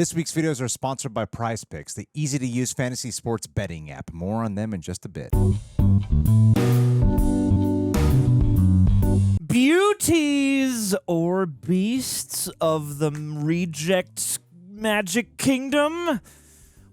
This week's videos are sponsored by Prize Picks, the easy-to-use fantasy sports betting app. More on them in just a bit. Beauties or beasts of the Reject Magic Kingdom,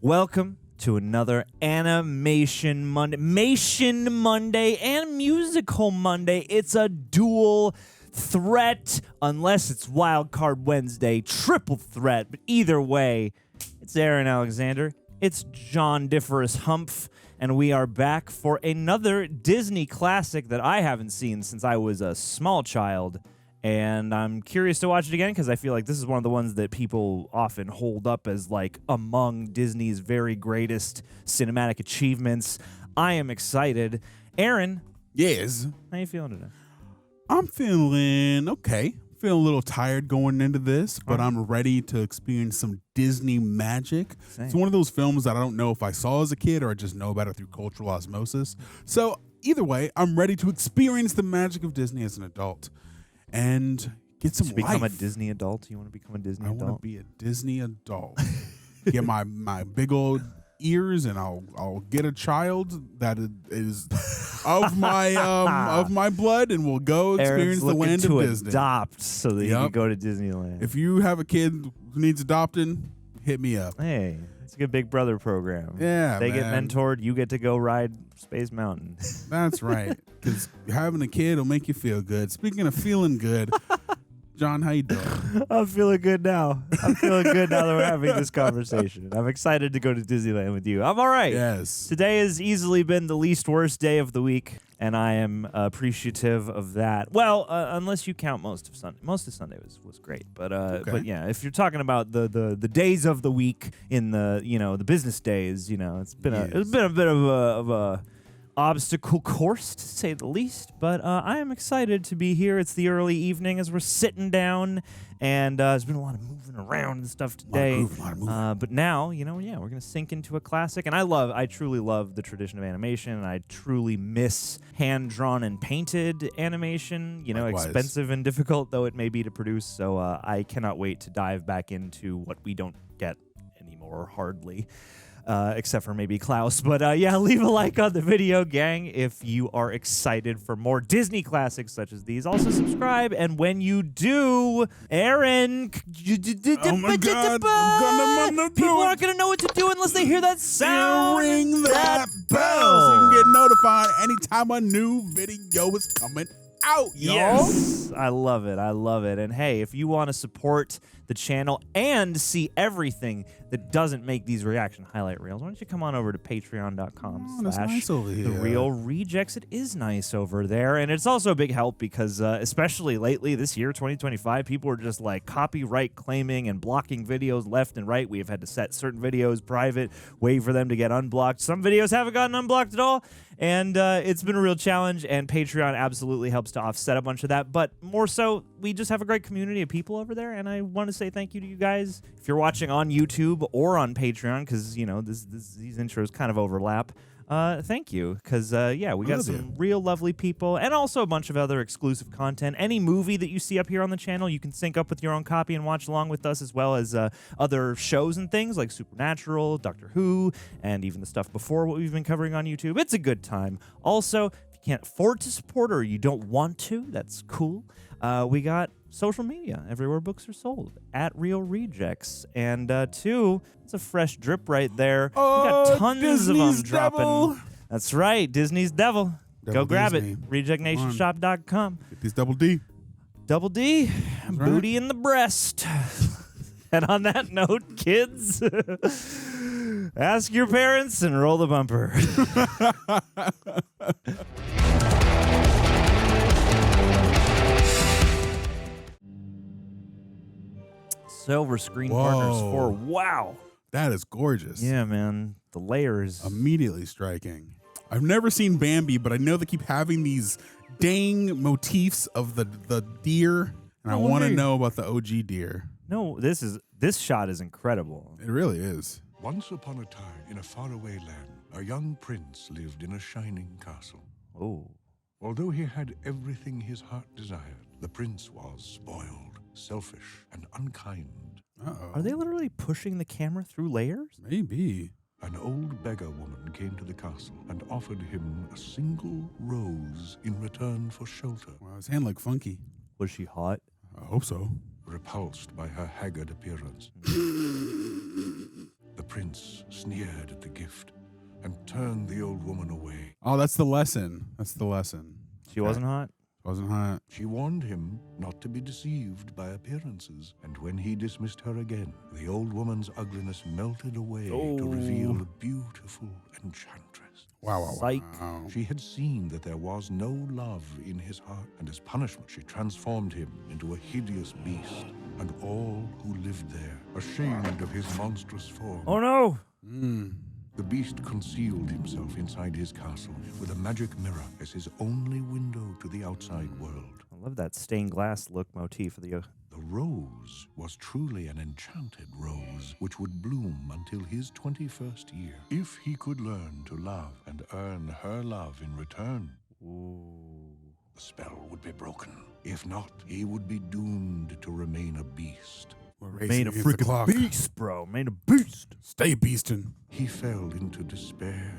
welcome to another Animation Monday and Musical Monday. It's a dual threat, unless it's Wild Card Wednesday, triple threat. But either way, it's Aaron Alexander, it's John Differous Humph, and we are back for another Disney classic that I haven't seen since I was a small child. And I'm curious to watch it again because I feel like this is one of the ones that people often hold up as like among Disney's very greatest cinematic achievements. I am excited. Aaron. Yes. How you feeling today? I'm feeling okay. Feeling a little tired going into this, but I'm ready to experience some Disney magic. Same. It's one of those films that I don't know if I saw as a kid or I just know about it through cultural osmosis. So either way, I'm ready to experience the magic of Disney as an adult and get some To become life. a Disney adult? You want to become a Disney I adult? want to be a Disney adult. Get my big old ears, and I'll get a child that is of my blood, and we'll go experience Aaron's the land looking of to Disney. adopt so that you can go to Disneyland. If you have a kid who needs adopting, hit me up. Hey, it's a good Big Brother program. Yeah, They get man. mentored. You get to go ride Space Mountain. That's right. Because having a kid will make you feel good. Speaking of feeling good, John, how you doing? I'm feeling good now. I'm feeling good now that we're having this conversation. I'm excited to go to Disneyland with you. I'm all right. Yes. Today has easily been the least worst day of the week, and I am appreciative of that. Well, unless you count most of Sunday. Most of Sunday was great, but yeah, if you're talking about the days of the week in the the business days, it's been a bit of a obstacle course, to say the least, but I am excited to be here. It's the early evening as we're sitting down, and there's been a lot of moving around and stuff today. A lot of moving. But now, we're gonna sink into a classic, and I truly love the tradition of animation, and I truly miss hand-drawn and painted animation. Likewise. Expensive and difficult though it may be to produce. So I cannot wait to dive back into what we don't get anymore, hardly. Except for maybe Klaus. But leave a like on the video, gang, if you are excited for more Disney classics such as these. Also subscribe, and when you do, Aaron, Oh my God, I'm gonna people do it. aren't going to know what to do unless they hear that sound. Ring that bell so you can get notified anytime a new video is coming out, y'all. Yes, I love it. I love it. And hey, if you want to support the channel and see everything that doesn't make these reaction highlight reels, why don't you come on over to patreon.com/ that's nice over The here. Real Rejects. It is nice over there, and it's also a big help because especially lately this year, 2025, people are just like copyright claiming and blocking videos left and right. We have had to set certain videos private, wait for them to get unblocked. Some videos haven't gotten unblocked at all, and it's been a real challenge, and Patreon absolutely helps to offset a bunch of that. But more so, we just have a great community of people over there, and I want to say thank you to you guys. If you're watching on YouTube or on Patreon, because these intros kind of overlap, thank you, because we got some real lovely people, and also a bunch of other exclusive content. Any movie that you see up here on the channel, you can sync up with your own copy and watch along with us, as well as other shows and things like Supernatural, Doctor Who, and even the stuff before what we've been covering on YouTube. It's a good time. Also, if you can't afford to support or you don't want to, that's cool. We got social media everywhere books are sold at Real Rejects, and two, it's a fresh drip right there. We got tons Disney's of them dropping. Devil. That's right, Disney's Devil. Devil Go grab Disney. it. RejectNationShop.com. Get these double D. Double D, right. booty in the breast. And on that note, kids, ask your parents and roll the bumper. Silver screen partners for wow. That is gorgeous. Yeah, man. The layers. Immediately striking. I've never seen Bambi, but I know they keep having these dang motifs of the deer, and I want to know about the OG deer. No, this shot is incredible. It really is. Once upon a time, in a faraway land, a young prince lived in a shining castle. Oh. Although he had everything his heart desired, the prince was spoiled, selfish, and unkind. Uh-oh. Are they literally pushing the camera through layers? Maybe. An old beggar woman came to the castle and offered him a single rose in return for shelter. Wow, his hand looked funky. Was she hot? I hope so. Repulsed by her haggard appearance, the prince sneered at the gift and turned the old woman away. Oh, that's the lesson. That's the lesson. She wasn't hot? Wasn't hot. She warned him not to be deceived by appearances, and when he dismissed her again, the old woman's ugliness melted away to reveal a beautiful enchantress. Wow, wow, Psych. wow. She had seen that there was no love in his heart, and as punishment she transformed him into a hideous beast, and all who lived there, ashamed of his monstrous form. Oh no! The beast concealed himself inside his castle with a magic mirror as his only window to the outside world. I love that stained glass look motif of the. The rose was truly an enchanted rose, which would bloom until his 21st year, if he could learn to love and earn her love in return. Ooh. The spell would be broken. If not, he would be doomed to remain a beast. We're racing Made a against the freaking clock. beast, bro. Made a beast. Stay beastin'. He fell into despair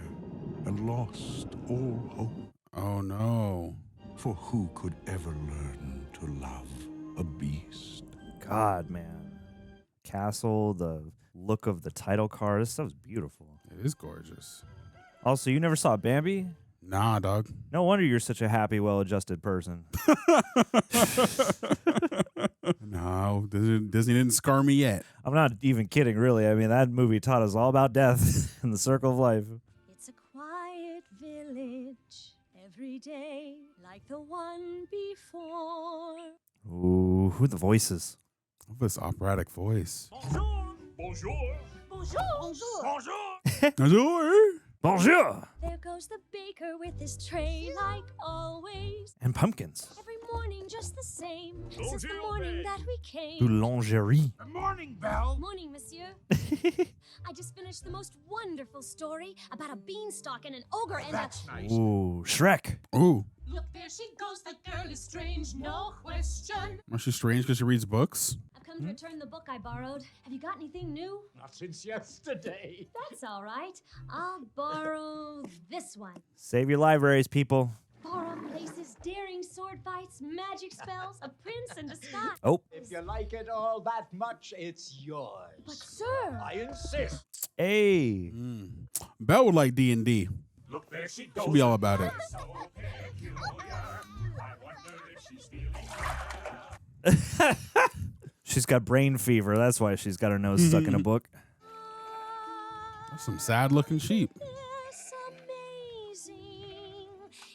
and lost all hope. Oh, no. For who could ever learn to love a beast? God, man. Castle, the look of the title card. This stuff's beautiful. It is gorgeous. Also, you never saw Bambi? Nah, dog. No wonder you're such a happy, well-adjusted person. No, Disney didn't scar me yet. I'm not even kidding, really. I mean, that movie taught us all about death and the circle of life. It's a quiet village every day like the one before. Ooh, who are the voices? Love this operatic voice. Bonjour. Bonjour. Bonjour. Bonjour. Bonjour. Bonjour! There goes the baker with his tray like always. And pumpkins. Every morning just the same since the morning that we came. Boulangerie. Good morning, Belle. Morning, monsieur. I just finished the most wonderful story about a beanstalk and an ogre and That's nice. Ooh, Shrek. Ooh. Look, there she goes. The girl is strange, no question. Was she strange because she reads books? I've come to return the book I borrowed. Have you got anything new? Not since yesterday. That's all right. I'll borrow this one. Save your libraries, people. Borrow places, daring sword fights, magic spells, a prince in disguise. Oh, If you like it all that much, it's yours. But sir, I insist. hey. Belle would like D&D. Look, there she goes. She'll be all about it. So peculiar. I wonder if she's feeling. She's got brain fever. That's why she's got her nose stuck in a book. That's some sad-looking sheep. it's amazing.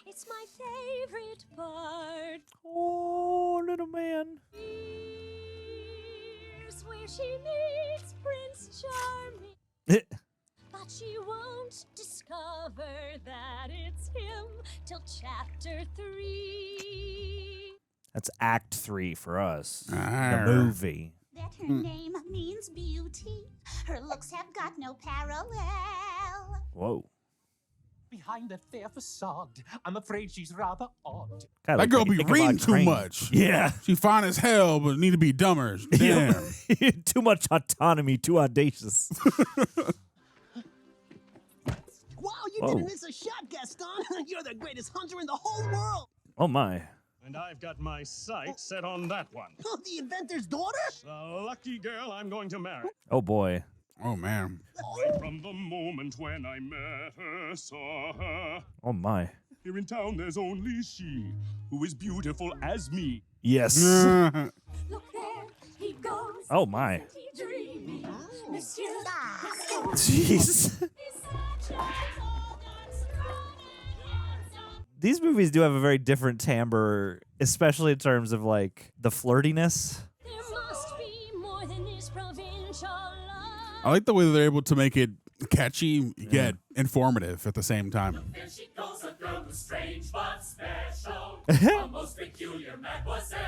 It's my favorite part. Oh, little man. Here's where she meets Prince Charming. But she won't discover that it's him till chapter 3. That's Act 3 for us. Arr. The movie. That her name means beauty. Her looks have got no parallel. Whoa. Behind that fair facade, I'm afraid she's rather odd. Kinda That girl like be Ichabod reading too Crane. much. Yeah. She fine as hell, but need to be dumber. Damn. Too much autonomy, too audacious. Wow, you Whoa. didn't miss a shot, Gaston. You're the greatest hunter in the whole world. Oh, my. And I've got my sights set on that one. Oh, the inventor's daughter? The lucky girl I'm going to marry. Oh, boy. Oh, man. Right from the moment when I met her, saw her. Oh, my. Here in town, there's only she who is beautiful as me. Yes. Look there, he goes. Oh, my. Isn't he dreamy? Monsieur. Jeez. These movies do have a very different timbre, especially in terms of, like, the flirtiness. There must be more than this provincial love. I like the way they're able to make it catchy yet informative at the same time. There she goes, a girl who's strange but special. A most peculiar mademoiselle.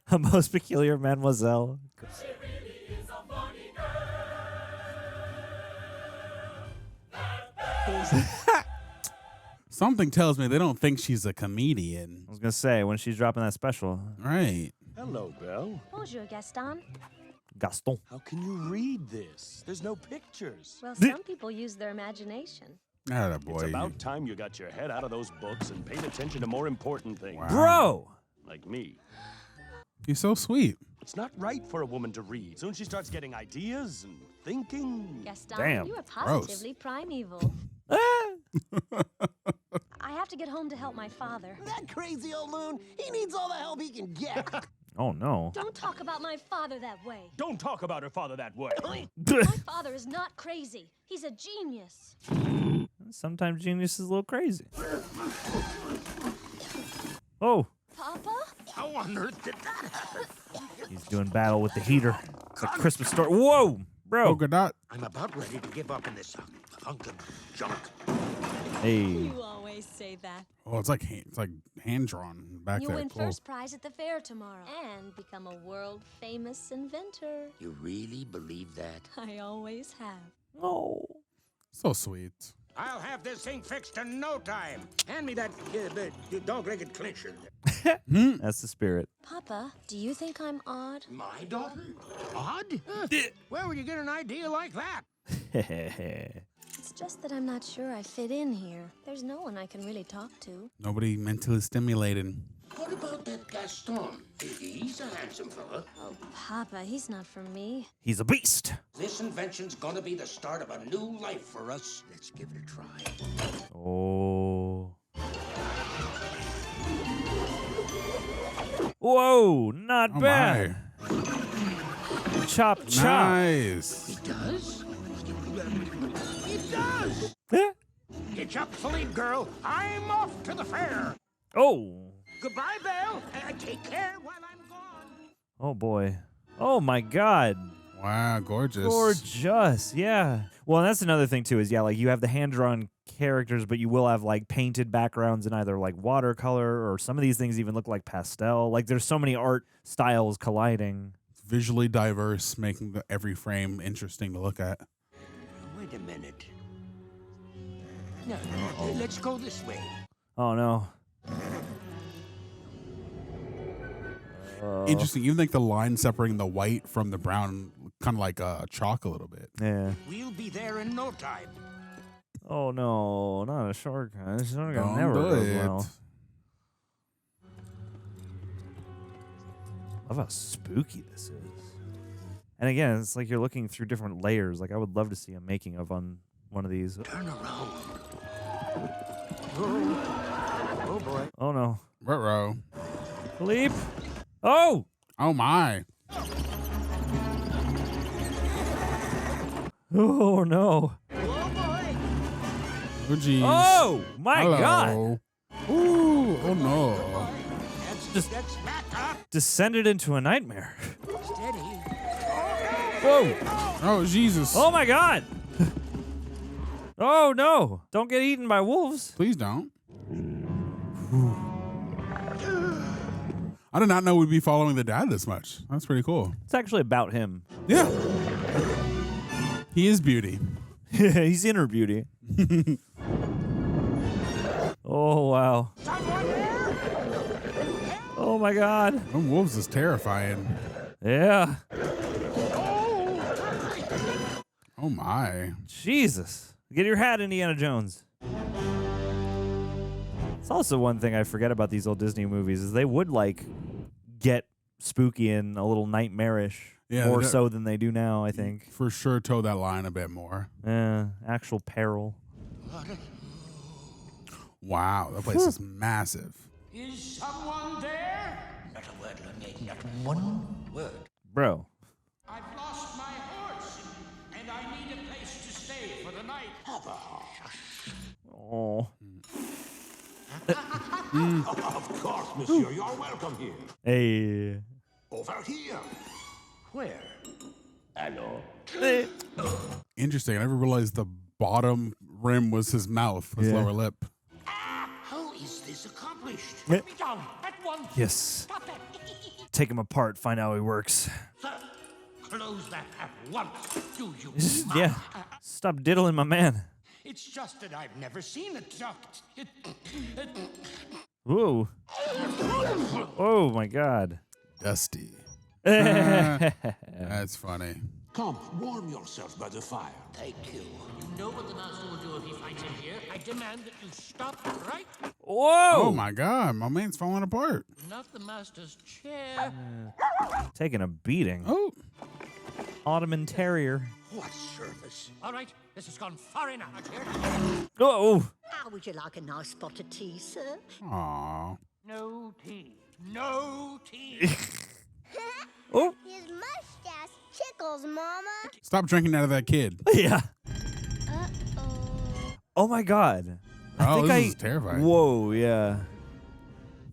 A most peculiar mademoiselle. She really is a funny girl. Something tells me they don't think she's a comedian. I was going to say, when she's dropping that special. Right. Hello, Belle. Bonjour, Gaston. Gaston. How can you read this? There's no pictures. Well, some people use their imagination. Ah, boy. It's about time you got your head out of those books and paid attention to more important things. Wow. Bro! Like me. He's so sweet. It's not right for a woman to read. Soon she starts getting ideas and thinking. Gaston, Damn. you are positively primeval. I have to get home to help my father. That crazy old loon, he needs all the help he can get. Oh, no. Don't talk about my father that way. Don't talk about her father that way. My father is not crazy. He's a genius. Sometimes genius is a little crazy. Oh, Papa? How on earth did that happen? he's doing battle with the heater. It's a Christmas story. Whoa, bro. Polka dot. I'm about ready to give up in this hunk of junk. Hey. You always say that. Oh, it's like hand drawn back You there. win Cool. first prize at the fair tomorrow and become a world famous inventor. You really believe that? I always have. Oh. So sweet. I'll have this thing fixed in no time. Hand me that dog-legged clincher. That's the spirit. Papa, do you think I'm odd? My daughter? Odd? Where would you get an idea like that? It's just that I'm not sure I fit in here. There's no one I can really talk to. Nobody mentally stimulated. What about that Gaston? He's a handsome fella. Oh, Papa, he's not for me. He's a beast. This invention's gonna be the start of a new life for us. Let's give it a try. Oh. Whoa, not bad. Chop, chop. Nice. It does? It does! Hitch up, Philippe girl. I'm off to the fair. Oh. Goodbye, Belle. Take care while I'm gone. Oh, boy. Oh, my God. Wow, gorgeous. Gorgeous. Yeah. Well, and that's another thing, too, is, yeah, like, you have the hand-drawn characters, but you will have, like, painted backgrounds in either, like, watercolor or some of these things even look like pastel. Like, there's so many art styles colliding. Visually diverse, making every frame interesting to look at. Wait a minute. No, let's go this way. Oh, no. Interesting. Even like the line separating the white from the brown, kind of like chalk a little bit. Yeah. We'll be there in no time. Oh, no. Not a shortcut. A shortcut Don't never do goes it. well. Love how spooky this is. And again, it's like you're looking through different layers. Like, I would love to see a making of on one of these. Turn around. Oh, boy. Oh, no. Ruh-roh. Philippe. Oh! Oh, my. Oh, no. Oh, geez. Oh, my Hello. God. Ooh, oh, no. Just descended into a nightmare. Steady. Whoa. Oh, Jesus. Oh, my God. Oh, no. Don't get eaten by wolves. Please don't. I did not know we'd be following the dad this much. That's pretty cool. It's actually about him. Yeah. He is beauty. He's inner beauty. Oh, wow. Oh, my God. Them wolves is terrifying. Yeah. Oh, my. Jesus. Get your hat, Indiana Jones. It's also one thing I forget about these old Disney movies is they would, like, get spooky and a little nightmarish. Yeah, more so than they do now, I think. For sure toe that line a bit more. Yeah, actual peril. Wow, that place is massive. Is someone there? Not a word, Lumière. Not one word. Bro. I've lost my horse, and I need a place to stay for the night. Oh. Of course, monsieur. You're welcome here. Hey. Over here. Where? Hello. Interesting. I never realized the bottom rim was his mouth, his lower lip. How is this accomplished? Put me down at once. Yes. Stop it. Take him apart, find out how he works. Sir, close that at once. Do you? Yeah. Stop diddling my man. It's just that I've never seen it ducked. Whoa. Oh, my God. Dusty. That's funny. Come, warm yourself by the fire. Thank you. You know what the master will do if he finds him here. I demand that you stop right. Whoa! Oh my God, my man's falling apart. Not the master's chair. Taking a beating. Oh. Ottoman Terrier. What service? All right, this has gone far enough here. Oh! How would you like a nice spot of tea, sir? Aw. No tea. No tea. Oh! His mustache tickles, Mama. Stop drinking out of that kid. Yeah. Uh-oh. Oh my God. Oh, this is terrifying. Whoa, yeah.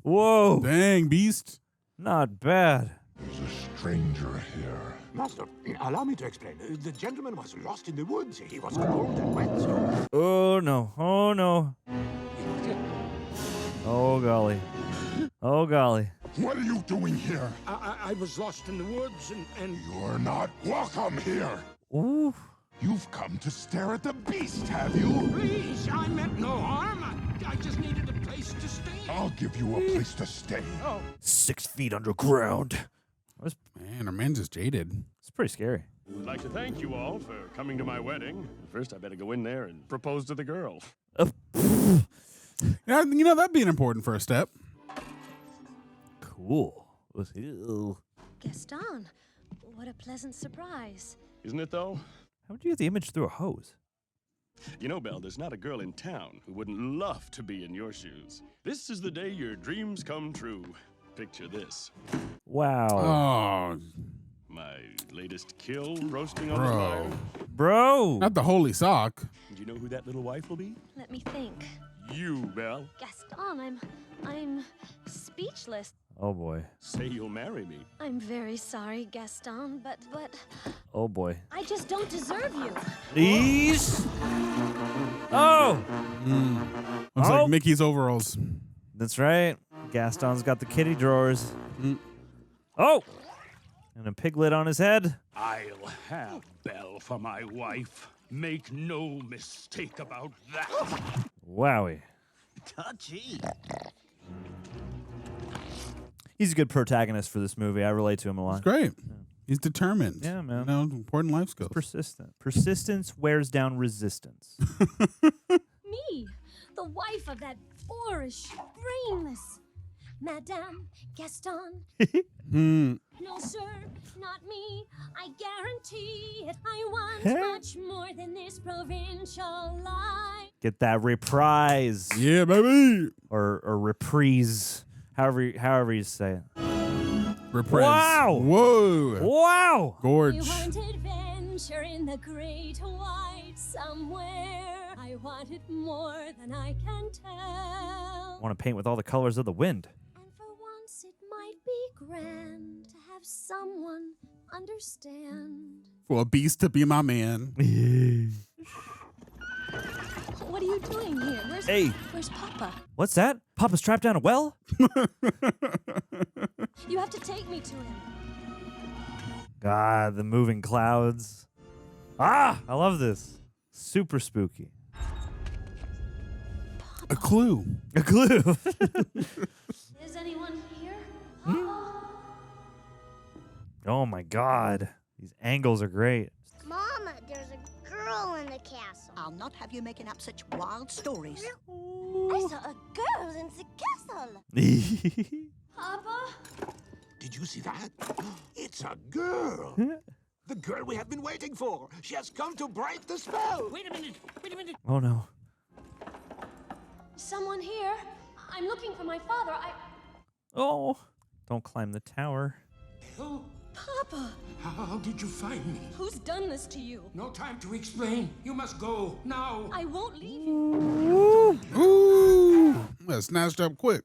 Whoa. Dang, beast. Not bad. There's a stranger here. Master, allow me to explain. The gentleman was lost in the woods. He was cold and wet, so... Oh no. Oh no. Oh golly. Oh golly. What are you doing here? I was lost in the woods and... You're not welcome here. Ooh. You've come to stare at the beast, have you? Please, I meant no harm. I just needed a place to stay. I'll give you a place to stay. Oh. 6 feet underground. Man, our man's just jaded. It's pretty scary. I'd like to thank you all for coming to my wedding. First, I better go in there and propose to the girl. Yeah, you know, that'd be an important first step. Cool. Ew. Gaston, what a pleasant surprise. Isn't it, though? How would you get the image through a hose? You know, Belle, there's not a girl in town who wouldn't love to be in your shoes. This is the day your dreams come true. Picture this. Wow. Oh, My latest kill roasting on the bro. fire. Bro. Not the holy sock. Do you know who that little wife will be? Let me think. You, Belle. Gaston, I'm speechless. Oh boy. Say you'll marry me. I'm very sorry, Gaston, but Oh boy. I just don't deserve you. These. Oh. Looks Oh. like Mickey's overalls. That's right. Gaston's got the kitty drawers. Oh. And a piglet on his head. I'll have Belle for my wife. Make no mistake about that. Wowie. Touchy. He's a good protagonist for this movie. I relate to him a lot. It's great. He's determined. Yeah, man. You know, important life skills. Persistent. Persistence wears down resistance. Me, the wife of that boorish, brainless Madame Gaston. No, sir, not me. I guarantee it. I want much more than this provincial life. Get that reprise. Yeah, baby. Or reprise. However you say it. Reprise. Wow. Whoa. Wow. Gorge. You want adventure in the great white somewhere. I want it more than I can tell. I want to paint with all the colors of the wind. And for once it might be grand to have someone understand. For a beast to be my man. What are you doing here? Where's Papa? What's that? Papa's trapped down a well? You have to take me to him. God, the moving clouds. Ah, I love this. Super spooky. A clue. A clue. Is anyone here? Oh my God. These angles are great. Mama, there's a girl in the castle. I'll not have you making up such wild stories. I saw a girl in the castle. Papa? Did you see that? It's a girl. The girl we have been waiting for. She has come to break the spell. Wait a minute. Oh no. Someone here? I'm looking for my father. Oh. Don't climb the tower. Who? Papa! How did you find me? Who's done this to you? No time to explain. You must go now. I won't leave you. Ooh. That snatched up quick.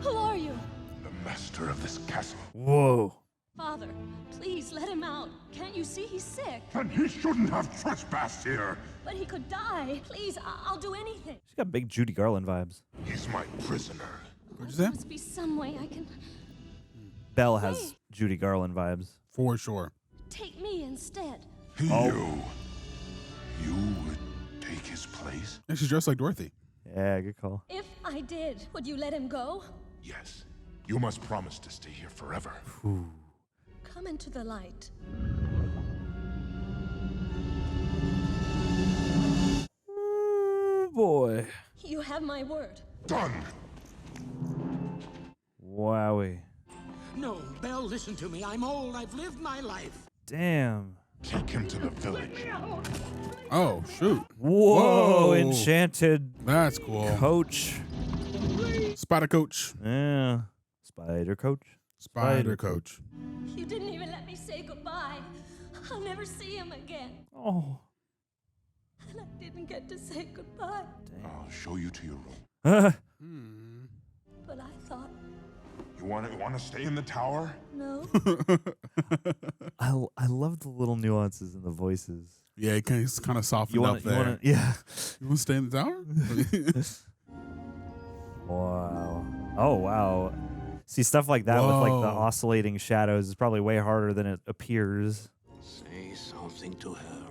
Who are you? The master of this castle. Whoa. Father, please let him out. Can't you see he's sick? And he shouldn't have trespassed here. But he could die. Please, I'll do anything. She's got big Judy Garland vibes. He's my prisoner. What'd you There say? must be some way I can Belle has Judy Garland vibes. For sure. take me instead. You would take his place? And she's dressed like Dorothy. Yeah, good call. If I did, would you let him go? Yes. You must promise to stay here forever. Come into the light. Oh, boy. You have my word. Done. Wowie. No, Belle, listen to me. I'm old. I've lived my life. Damn. Take him to the village. Oh, shoot. Whoa, enchanted That's cool. coach. Spider coach. Yeah. Spider coach. Spider coach. You didn't even let me say goodbye. I'll never see him again. Oh. And I didn't get to say goodbye. I'll show you to your room. But I thought, You want to stay in the tower? no. I love the little nuances in the voices. Yeah, he's kind of softened up there. Yeah. You want to stay in the tower? Wow. Oh, wow. See, stuff like that with like the Whoa. oscillating shadows is probably way harder than it appears. Say something to her.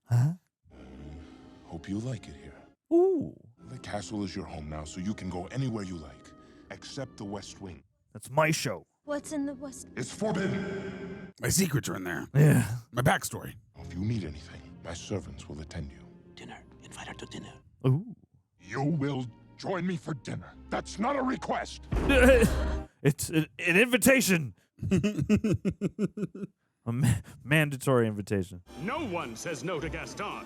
Huh? Hope you like it here. Ooh. The castle is your home now, so you can go anywhere you like, except the West Wing. That's my show. What's in the West? It's forbidden. My secrets are in there. Yeah. My backstory. If you need anything, my servants will attend you. Dinner. Invite her to dinner. Ooh. You will join me for dinner. That's not a request. It's an invitation. A mandatory invitation. No one says no to Gaston.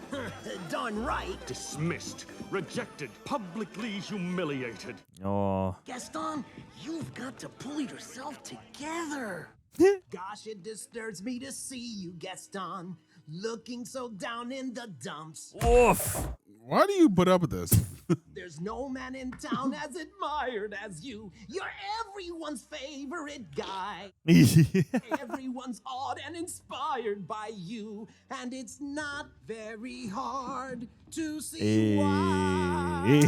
Darn right. Dismissed, rejected, publicly humiliated. Oh. Gaston, you've got to pull yourself together. Gosh, it disturbs me to see you, Gaston, looking so down in the dumps. Oof. Why do you put up with this? There's no man in town as admired as you. You're everyone's favorite guy. Everyone's awed and inspired by you. And it's not very hard to see why.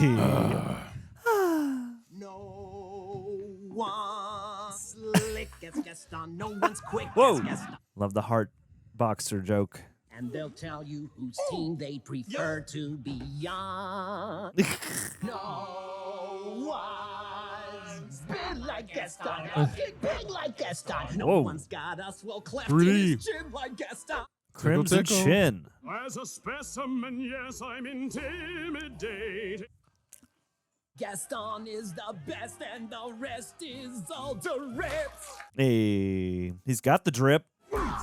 No one's slick as Gaston. No one's quick Whoa. as Gaston. Love the heart boxer joke. And they'll tell you whose team they prefer to be on. No one's big like Gaston. Big like Gaston. No Whoa. one's got a swell cleft Pretty. in his chin like Gaston. Crimson tickle. Chin. As a specimen, yes, I'm intimidated. Gaston is the best and the rest is all drips. Hey, he's got the drip.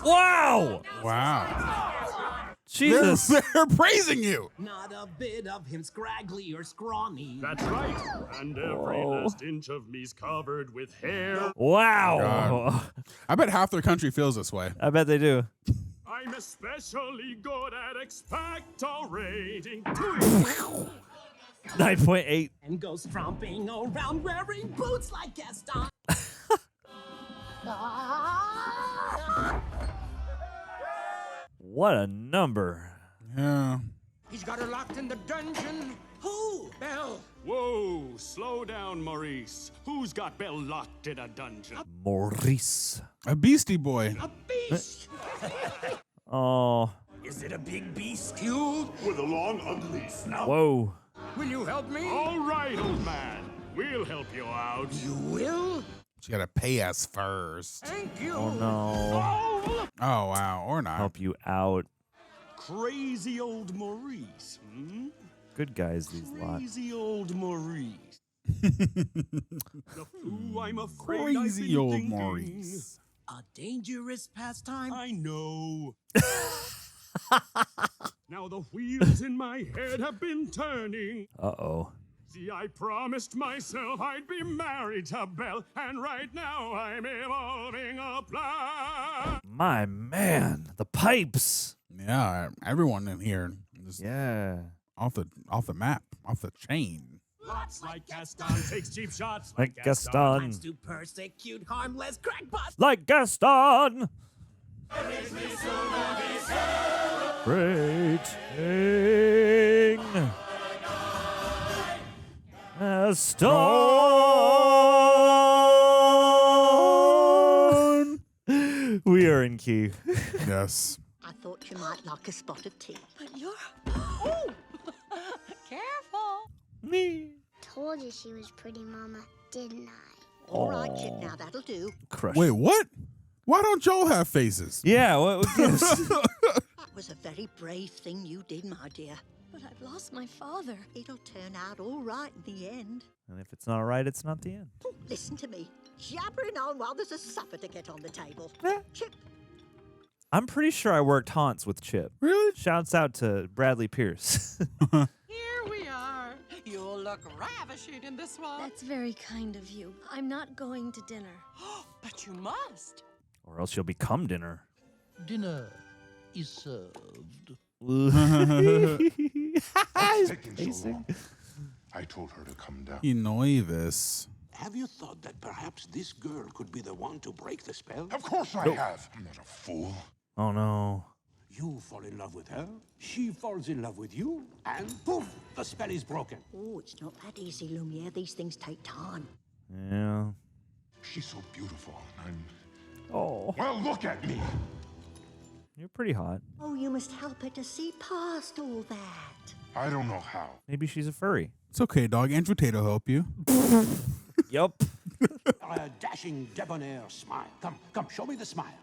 Wow. Wow. Jesus. They're praising you. Not a bit of him scraggly or scrawny. That's right. And every Whoa. last inch of me's covered with hair. Wow. I bet half their country feels this way. I bet they do. I'm especially good at expectorating. 9.8. And goes tromping around wearing boots like Gaston. What a number. Yeah. He's got her locked in the dungeon. Who? Belle. Whoa, slow down, Maurice. Who's got Belle locked in a dungeon? Maurice. A beastie boy. A beast. Oh. Is it a big beast? Huge? With a long, ugly snout. Whoa. Will you help me? All right, old man. We'll help you out. You will? She gotta pay us first. Thank you. Oh, no. Oh, wow. Or not. Help you out. Crazy old Maurice, hmm? Good guys, these lot. Crazy old Maurice. The fool, I'm afraid I've Crazy been old thinking. Maurice. A dangerous pastime. I know. Now the wheels in my head have been turning. Uh-oh. See, I promised myself I'd be married to Belle, and right now I'm evolving a plan. My man. The pipes. Yeah, everyone in here is Yeah. off the map, off the chain. Lots like Gaston takes cheap shots. Like Gaston. Times to persecute harmless crackpots. Like Gaston. Celebrating Gaston. We are in key. Yes. I thought you might like a spot of tea. But you're... Oh! Careful! Me. Told you she was pretty, Mama, didn't I? All right, Chip, now that'll do. Crush. Wait, what? Why don't Joel have faces? Yeah, what gives? That was a very brave thing you did, my dear. But I've lost my father. It'll turn out all right in the end. And if it's not right, it's not the end. Listen to me. Jabbering on while there's a supper to get on the table. Chip. I'm pretty sure I worked haunts with Chip. Really? Shouts out to Bradley Pierce. Here we are. You'll look ravishing in this one. That's very kind of you. I'm not going to dinner. But you must. Or else you'll become dinner. Dinner is served. It's taking so long. I told her to come down. You know this. Have you thought that perhaps this girl could be the one to break the spell? Of course I have. I'm not a fool. Oh no. You fall in love with her, she falls in love with you, and poof, the spell is broken. Oh, it's not that easy, Lumière. These things take time. Yeah. She's so beautiful. Oh. Well, look at me. You're pretty hot. Oh, you must help her to see past all that. I don't know how. Maybe she's a furry. It's okay, dog. Andrew Tate will help you. Yup. A dashing, debonair smile. Come, show me the smile.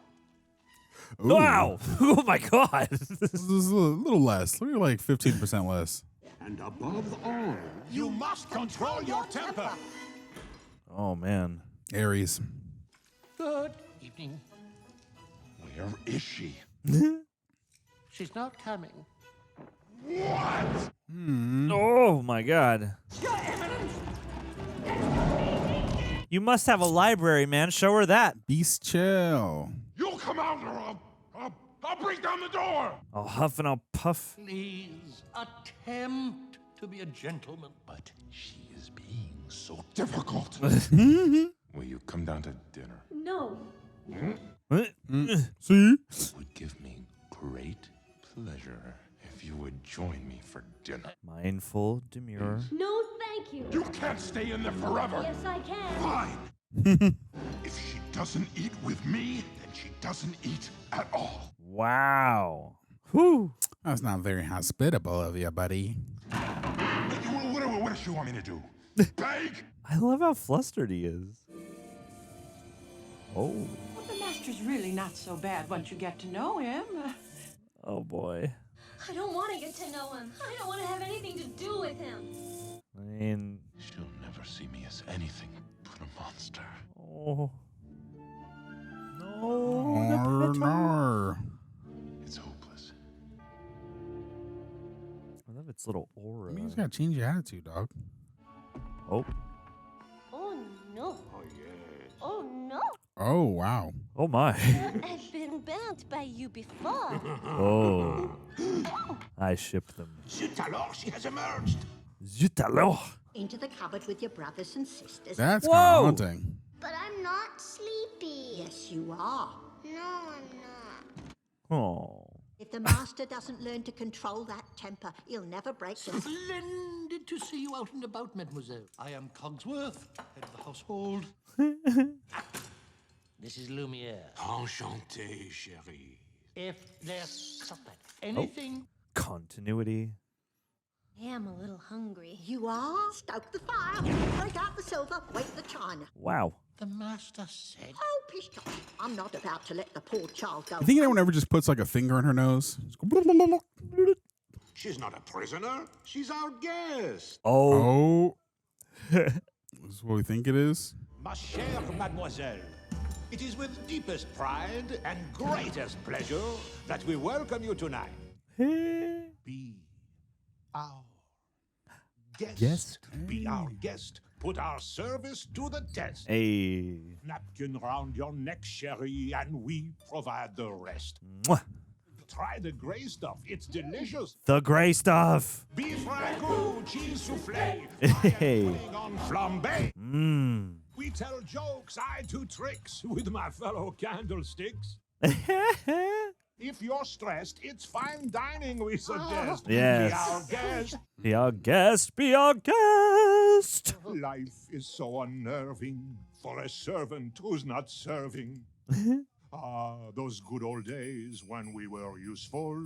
Ooh. Wow. Oh my God. This is a little less. Maybe like 15% less. And above all, you must control your temper. Oh man. Aries. Good evening. Where is she? She's not coming. What? Oh my God. Your Eminence! You must have a library, man. Show her that. Beast chill. You'll come out or I'll break down the door. I'll huff and I'll puff. Please, attempt to be a gentleman. But she is being so Difficult. Will you come down to dinner? No. See? It would give me great pleasure if you would join me for dinner. Mindful, demure. No, thank you. You can't stay in there forever. Yes, I can. Fine. If she doesn't eat with me, then she doesn't eat at all. Wow. Whew. That's not very hospitable of you, buddy. What does she want me to do? Beg? I love how flustered he is. Oh. Well, the master's really not so bad once you get to know him. Oh boy. I don't want to get to know him. I don't want to have anything to do with him. I mean. She'll never see me as anything but a monster. Oh. No. No. It's hopeless. I love its little aura. I mean, you just gotta change your attitude, dog. Oh. Oh, no. Oh, yes. Oh, no. Oh, wow. Oh my. I've been burnt by you before. Oh. I ship them. Zut alors, she has emerged. Zut alors. Into the cupboard with your brothers and sisters. That's Whoa. kind of haunting. But I'm not sleepy. Yes, you are. No, I'm not. Oh. If the master doesn't learn to control that temper, he'll never break the... Splendid to see you out and about, mademoiselle. I am Cogsworth, head of the household. This is Lumière. Enchanté, chérie. If there's anything... Continuity. I am a little hungry. You are? Stoke the fire. Break out the silver. Wake the china. Wow. The master said... Oh, pish posh. I'm not about to let the poor child go. You think anyone ever just puts like a finger in her nose? She's not a prisoner. She's our guest. Oh. Oh. This is what we think it is? Ma chère mademoiselle, it is with deepest pride and greatest pleasure that we welcome you tonight. Be our guest. Be our guest. Put our service to the test. Hey. Napkin round your neck, chérie, and we provide the rest. Mwah. Try the gray stuff. It's delicious. The gray stuff. Beef ragout, cheese soufflé, Hey. pudding on flambé. Mmm. We tell jokes, I do tricks with my fellow candlesticks. If you're stressed, it's fine dining we suggest. Yes. Be our guest. Be our guest. Be our guest. Life is so unnerving for a servant who's not serving. Those good old days when we were useful.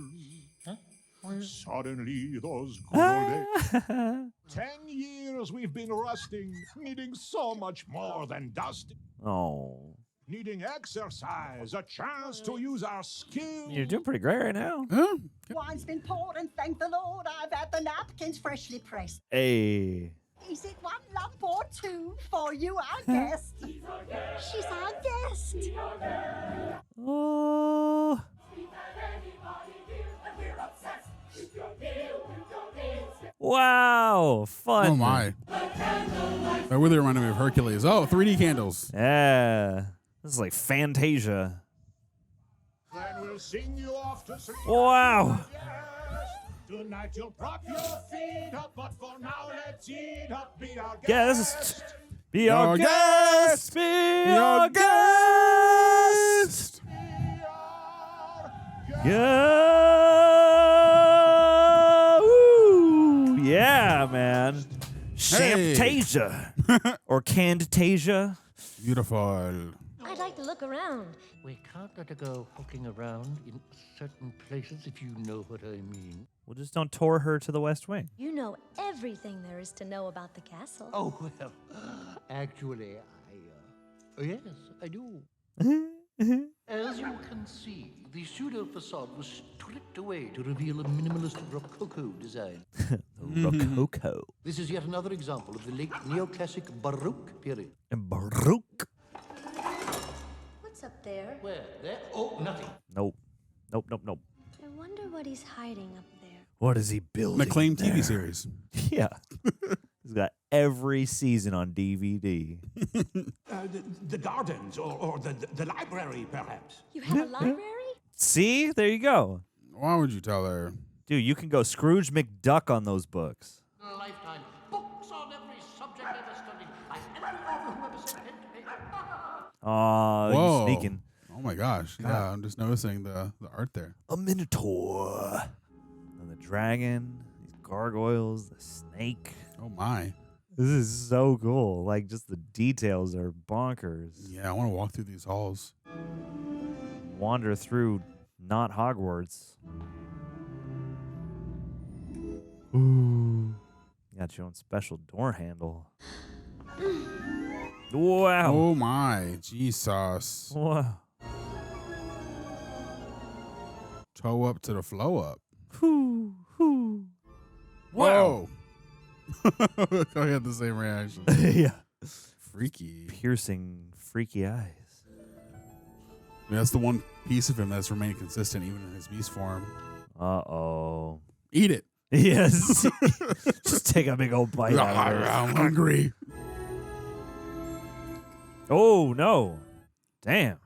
Suddenly, those good old days. 10 years we've been rusting, needing so much more than dusting. Oh. needing exercise, a chance to use our skills. You're doing pretty great right now. Huh? Wine's been poured and thank the Lord I've had the napkins freshly pressed. Hey. Is it one lump or two for you, our guest? She's our guest. Oh. Wow, fun. Oh my. That really reminded me of Hercules. Oh, 3D candles. Yeah. This is like Fantasia. Then we'll sing you off to sleep. Wow. Tonight you'll prop your feet up, but for now let's eat up. Be our Guest. Be our guest. Be our guest. Yeah. Woo. Yeah, man. Champtasia. Or Candidasia. Beautiful. I'd like to look around. We can't let her go poking around in certain places, if you know what I mean. Well, just don't tour her to the West Wing. You know everything there is to know about the castle. Oh, well, actually, yes, I do. As you can see, the pseudo facade was stripped away to reveal a minimalist Rococo design. Rococo. This is yet another example of the late neoclassic Baroque period. Baroque. What's up there? Where? There? Oh, nothing. Nope. Nope, nope, nope. I wonder what he's hiding up there. What is he building? An acclaimed TV there? series. Yeah. He's got every season on DVD. The gardens or the library, perhaps. You have a library? See? There you go. Why would you tell her? Dude, you can go Scrooge McDuck on those books. Lifetime. Books on every subject ever studied by every author who ever set pen to paper. Oh, Whoa. you sneaking. Oh my gosh. God. Yeah, I'm just noticing the art there. A minotaur. And the dragon, these gargoyles, the snake. Oh my. This is so cool. Like, just the details are bonkers. Yeah, I want to walk through these halls. Wander through not Hogwarts. Ooh. Got your own special door handle. Wow. Oh my. Jesus. Wow. Toe up to the flow up. Whoo, whoo. Whoa. I had the same reaction. Yeah. Freaky. Piercing, freaky eyes. I mean, that's the one piece of him that's remained consistent even in his beast form. Uh-oh. Eat it. Yes. Just take a big old bite out of it. I'm hungry. Oh, no. Damn.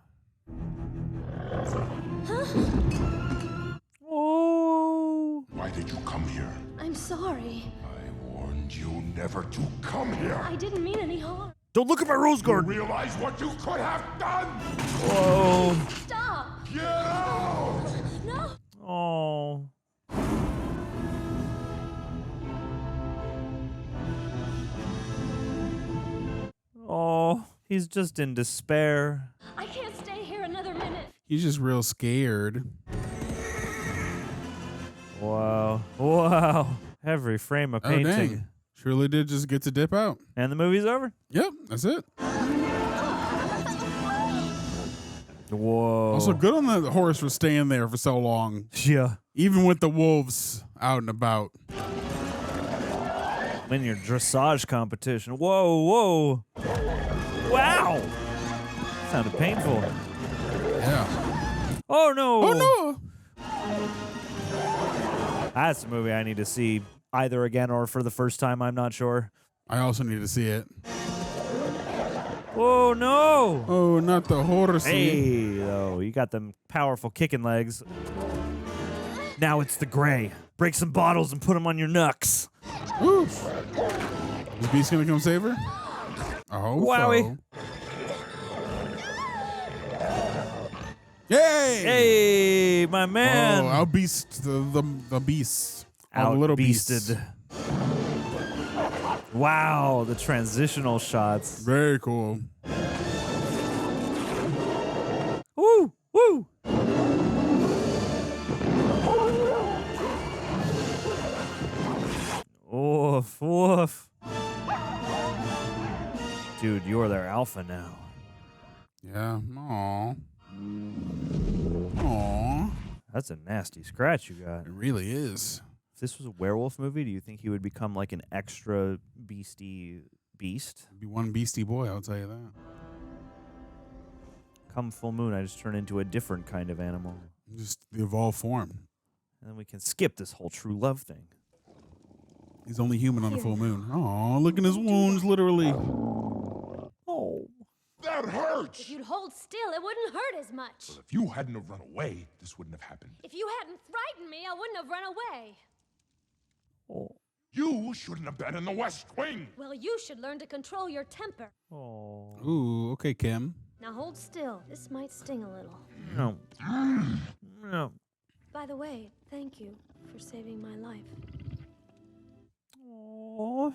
Oh. Why did you come here? I'm sorry. I warned you never to come here. I didn't mean any harm. Don't look at my rose garden. You realize what you could have done? Whoa. Stop. Get out! No. Oh. Oh, he's just in despair. I can't stay here another minute. He's just real scared. Wow. Wow. Every frame of Oh, painting. dang. Surely did just get to dip out. And the movie's over? Yep, that's it. Whoa. Also, good on the horse for staying there for so long. Yeah. Even with the wolves out and about. Win your dressage competition. Whoa, whoa. Wow. Sounded painful. Yeah. Oh, no. Oh, no. That's a movie I need to see either again or for the first time. I'm not sure. I also need to see it. Oh, no. Oh, not the horse. Hey, though. You got them powerful kicking legs. Now it's the gray. Break some bottles and put them on your knucks. Oof. Is Beast gonna come save her? Oh, Wowie. Yay! Hey, my man. Oh, outbeast the beast. Out little beasted. Wow, the transitional shots. Very cool. Woo, woo. Woof, woof. Dude, you're their alpha now. Yeah. Aw. Aw. That's a nasty scratch you got. It really is. If this was a werewolf movie, do you think he would become like an extra beastie beast? Be one beastie boy, I'll tell you that. Come full moon, I just turn into a different kind of animal. Just the evolved form. And then we can skip this whole true love thing. He's only human on the full moon. Oh, look at his wounds, literally. Oh. That hurts! If you'd hold still, it wouldn't hurt as much. Well, if you hadn't have run away, this wouldn't have happened. If you hadn't frightened me, I wouldn't have run away. Oh. You shouldn't have been in the West Wing. Well, you should learn to control your temper. Oh. Ooh, okay, Kim. Now hold still. This might sting a little. No. No. By the way, thank you for saving my life. Oh.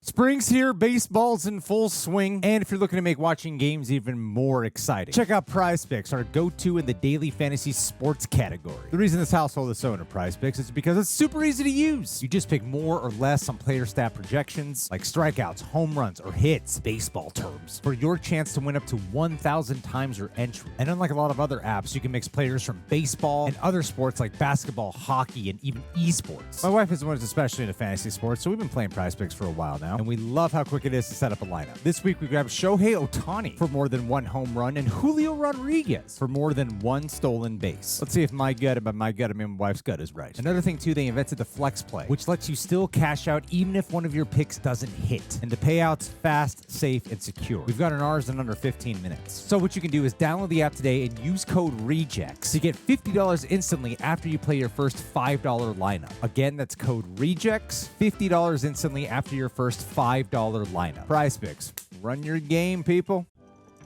Spring's here, baseball's in full swing, and if you're looking to make watching games even more exciting, check out Prize Picks, our go-to in the daily fantasy sports category. The reason this household is so into Prize Picks is because it's super easy to use. You just pick more or less on player stat projections, like strikeouts, home runs, or hits, baseball terms, for your chance to win up to 1,000 times your entry. And unlike a lot of other apps, you can mix players from baseball and other sports like basketball, hockey, and even esports. My wife is the one who's especially into fantasy sports, so we've been playing Prize Picks for a while now, and we love how quick it is to set up a lineup. This week we grabbed Shohei Ohtani for more than 1 home run and Julio Rodriguez for more than 1 stolen base. Let's see if my gut, and by my gut I mean my wife's gut, is right. Another thing too, they invented the flex play, which lets you still cash out even if one of your picks doesn't hit. And the payout's fast, safe, and secure. We've gotten ours in under 15 minutes. So what you can do is download the app today and use code REJECTS to get $50 instantly after you play your first $5 lineup. Again, that's code REJECTS, $50 instantly after your first $5 lineup. Prize Picks. Run your game, people.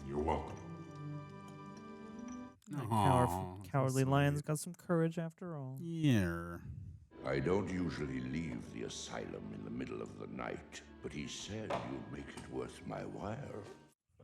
You're welcome. Cowardly lion's got some courage after all. Yeah. I don't usually leave the asylum in the middle of the night, but he said you'd make it worth my while.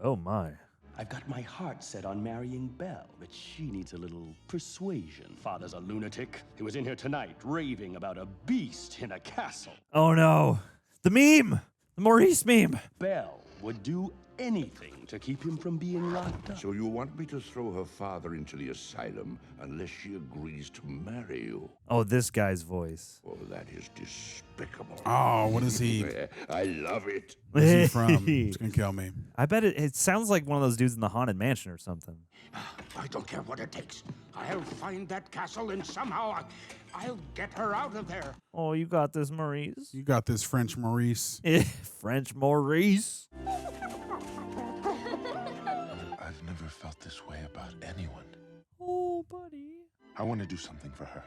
Oh my. I've got my heart set on marrying Belle, but she needs a little persuasion. Father's a lunatic. He was in here tonight raving about a beast in a castle. Oh no. The meme! The Maurice meme! Belle would do anything to keep him from being locked up. So you want me to throw her father into the asylum unless she agrees to marry you? Oh, this guy's voice. Oh, that is despicable. Oh, what is he? I love it. Where's he from? It's gonna kill me. I bet it sounds like one of those dudes in the Haunted Mansion or something. I don't care what it takes. I'll find that castle and somehow I'll get her out of there. Oh, you got this, Maurice. You got this, French Maurice. French Maurice. I've never felt this way about anyone. Oh, buddy. I want to do something for her.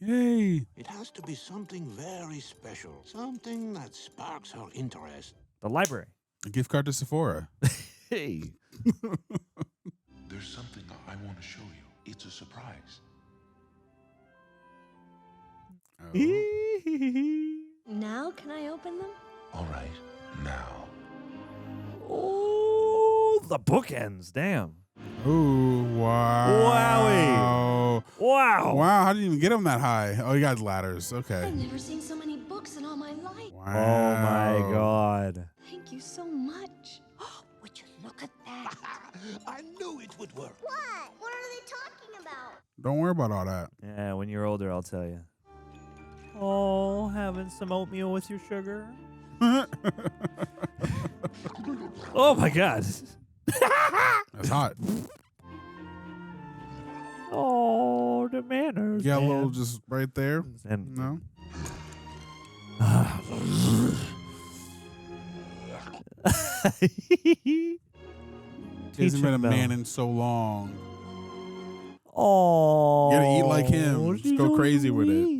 Yay. It has to be something very special. Something that sparks her interest. The library. A gift card to Sephora. Hey. There's something I want to show you. It's a surprise. Oh. Now can I open them? All right, now. Oh, the bookends. Damn. Ooh, wow. Wowie. Wow. Wow, how did you even get him that high? Oh, you got ladders. Okay. I've never seen so many books in all my life. Wow. Oh, my God. Thank you so much. Would you look at that? I knew it would work. What? What are they talking about? Don't worry about all that. Yeah, when you're older, I'll tell you. Oh, having some oatmeal with your sugar? Oh, my God. That's hot. Oh, the manners. Yeah, a man. little just right there. And No. He hasn't been a man in so long. Oh, You gotta eat like him. Just go crazy with it.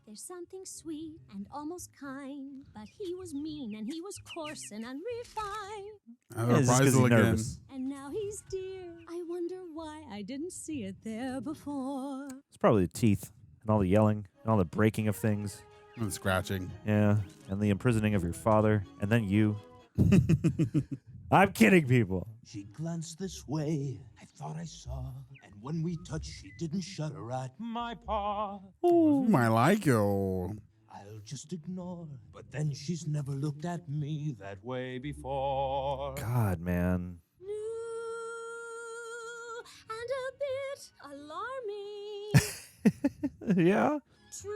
There's something sweet and almost kind, but he was mean and he was coarse and unrefined. Reprisal again. Nervous. And now he's dear. I wonder why I didn't see it there before. It's probably the teeth and all the yelling and all the breaking of things. And scratching. Yeah, and the imprisoning of your father, and then you. I'm kidding, people. She glanced this way, I thought I saw. And when we touched, she didn't shudder at my paw. You might like you. I'll just ignore. But then she's never looked at me that way before. God, man. New and a bit alarming. Yeah. True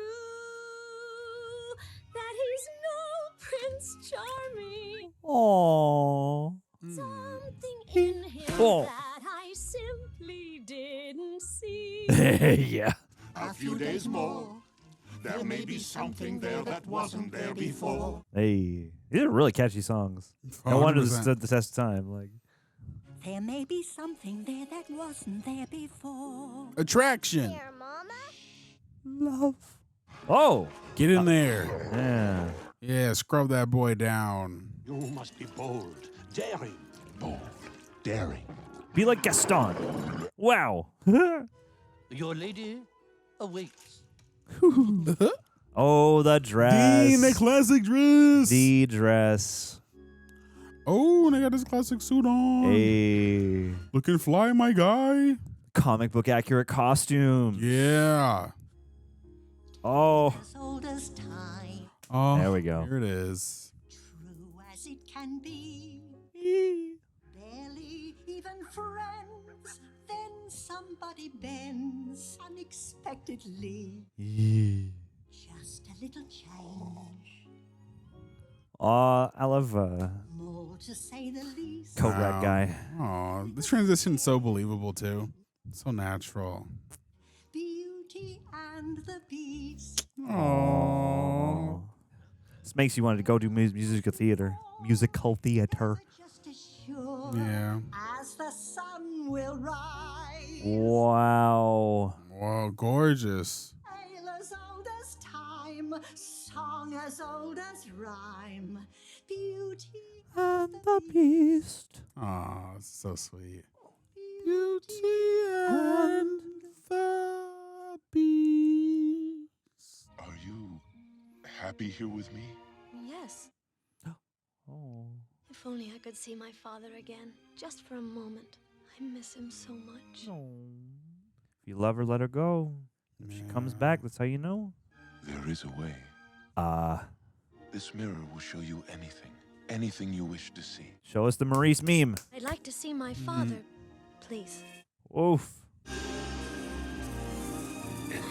that he's no Prince Charming. Aww. Something in him Oh. that I simply didn't see. Yeah. A few days more, there may be something there that wasn't there before. Hey, these are really catchy songs. No wonder this 100%. stood the test of time. Like, There may be something there that wasn't there before. Attraction. Here, Mama. love. Oh, Get in there. yeah. Yeah, scrub that boy down. You must be bold, daring. Bold, daring. Be like Gaston. Wow. Your lady awaits. Oh, the dress. Dean, the classic dress. The dress. Oh, and I got this classic suit on. A Looking fly, my guy. comic book accurate costume. Yeah. Oh, As old as time, Oh, there we go. Here it is. true as it can be. Barely even friends. Then somebody bends unexpectedly. Just a little change. I love More to say the least. Coat Rack guy. Oh, this transition's so believable too. So natural. Beauty and the Beast. Oh. This makes you want to go do musical theater. Musical theater. Just as sure Yeah. as the sun will rise. Wow. Wow, gorgeous. Ale as old as time, song as old as rhyme. Beauty And the Beast. Oh, so sweet. Beauty And the Beast. Are you happy here with me? Yes. Oh. If only I could see my father again, just for a moment. I miss him so much. If you love her, let her go. If she comes back, that's how you know. There is a way. This mirror will show you anything. Anything you wish to see. Show us the Maurice meme. I'd like to see my father, please. Oof.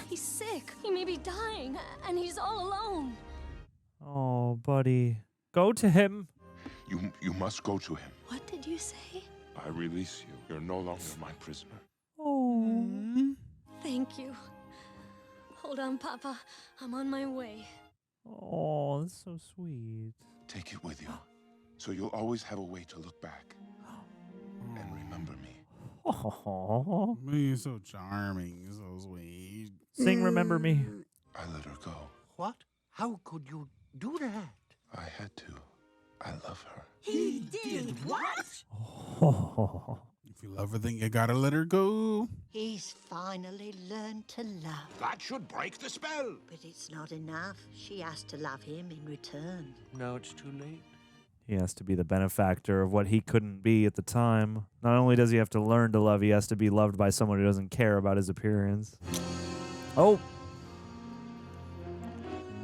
He's sick. He may be dying, and he's all alone. Oh, buddy. Go to him. You must go to him. What did you say? I release you. You're no longer my prisoner. Oh. Thank you. Hold on, Papa. I'm on my way. Oh, that's so sweet. Take it with you, so you'll always have a way to look back and remember me. Oh. He's so charming. So sweet. Sing Remember Me. I let her go. What? How could you do that? I had to. I love her. He did what? Oh. If you love her, then you gotta let her go. He's finally learned to love. That should break the spell. But it's not enough. She has to love him in return. Now it's too late. He has to be the benefactor of what he couldn't be at the time. Not only does he have to learn to love, he has to be loved by someone who doesn't care about his appearance. Oh.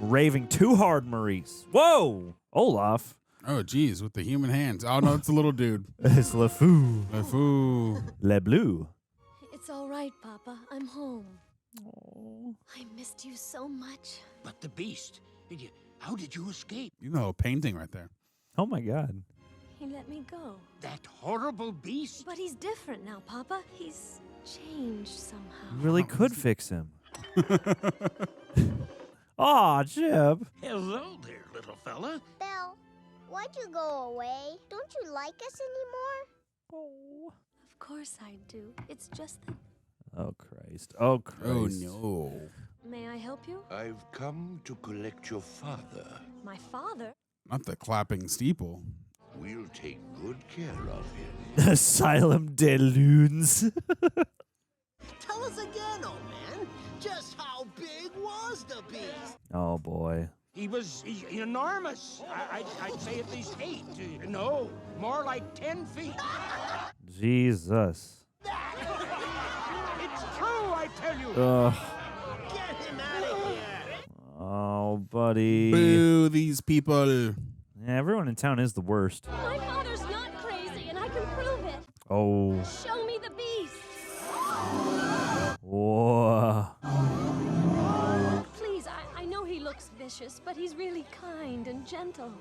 Raving too hard, Maurice. Whoa. Olaf. Oh, geez, with the human hands. Oh, no, it's a little dude. It's Le Fou. Le Fou. Le Bleu. It's all right, Papa. I'm home. Oh. I missed you so much. But the beast, how did you escape? You know, painting right there. Oh, my God. He let me go. That horrible beast? But he's different now, Papa. He's changed somehow. You really could fix him. Aw, Chip. Hello there, little fella. Belle, why'd you go away? Don't you like us anymore? Oh. Of course I do. It's just that. Oh, Christ. Oh, Christ. Oh, no. May I help you? I've come to collect your father. My father? Not the clapping steeple. We'll take good care of him. Asylum de Loons. Tell us again, old man. Just how big was the beast? Oh, boy. He was enormous. I'd say at least 8. No, more like 10 feet. Jesus. It's true, I tell you. Ugh. Get him out of here. Oh, buddy. buddy. Boo these people. Yeah, everyone in town is the worst. My father's not crazy, and I can prove it. Oh. Show me the beast. Whoa. Please, I know he looks vicious, but he's really kind and gentle.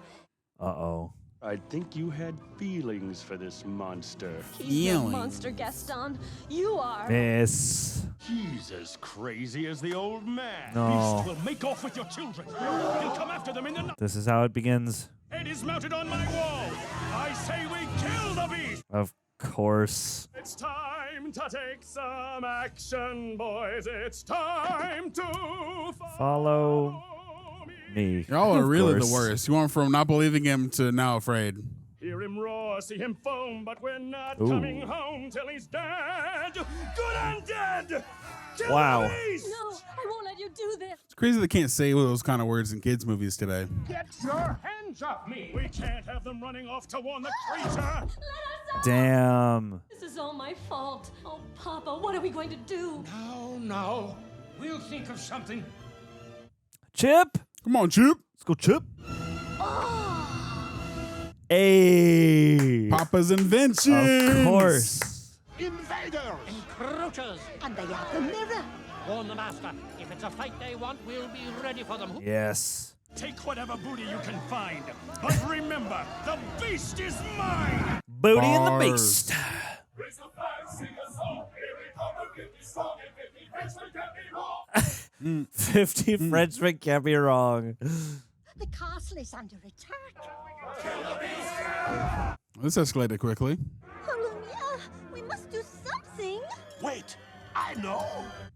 Uh-oh. I think you had feelings for this monster. He's no monster, Gaston. You are. Miss. He's as crazy as the old man. No. Beast will make off with your children. He'll come after them in the night. This is how it begins. Head is mounted on my wall. I say we kill the beast. Of course. It's time to take some action, boys. It's time to Follow me. Y'all are Of really course. the worst. You went from not believing him to now afraid. hear him roar, see him foam, but we're not Ooh. coming home till he's dead. Good and dead. Kill Wow. the beast! No, I won't let you do this. It's crazy they can't say those kind of words in kids' movies today. Get your hands off me! We can't have them running off to warn the creature! Damn. This is all my fault. Oh, Papa, what are we going to do? No. We'll think of something. Chip. Come on, Chip. Let's go, Chip. Hey. Papa's invention. Of course. Invaders! Encroachers! And they have the mirror. Warn the master. If it's a fight they want, we'll be ready for them. Yes. Take whatever booty you can find. But remember, the beast is mine! Booty and the beast. Raise a flag, sing a song. Here we come, the 50 strong and 50 Frenchmen can't be wrong. 50 Frenchmen can't be wrong. The castle is under attack. This escalated quickly. Oh, Lumière, we must do something. Wait, I know.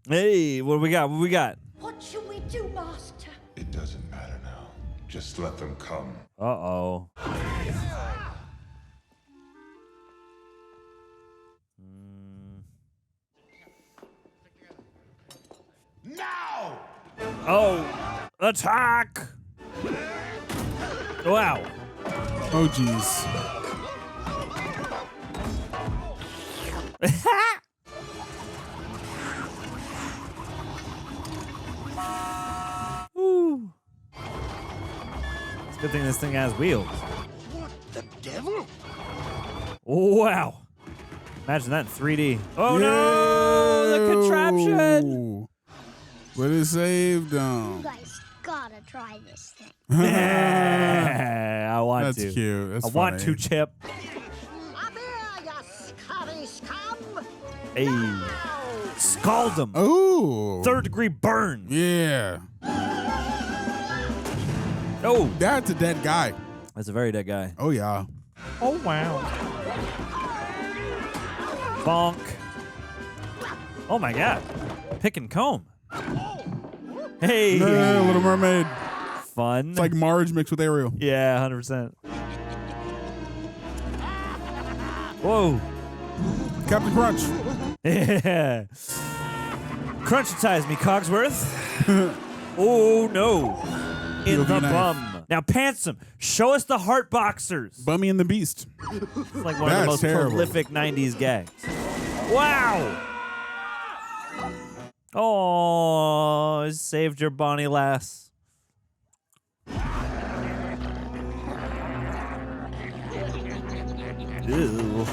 Hey, what do we got? What we got? What should we do, Master? It doesn't matter now. Just let them come. Uh-oh. Now! Oh, attack! Wow. Oh, jeez. Ooh. It's a good thing this thing has wheels. What the devil? Wow. Imagine that in 3D. Oh no, the contraption. But it saved You them. guys gotta try this thing. I want That's to. cute. That's I want funny. to, Chip. Come here, you scurry scum. Hey. Scald him. Oh. 3rd degree burn. Yeah. Oh. That's a dead guy. That's a very dead guy. Oh, yeah. Oh, wow. Bonk. Oh, my God. Pick and comb. Hey. Yeah, Little Mermaid. Fun. It's like Marge mixed with Ariel. Yeah, 100%. Whoa. Captain Crunch. Yeah. Crunchitize me, Cogsworth. Oh, no. In the bum. Now, Pantsum, show us the heart boxers. Bummy and the Beast. It's like one of That's the most terrible. prolific 90s gags. Wow. Oh, saved your bonny lass. Ew.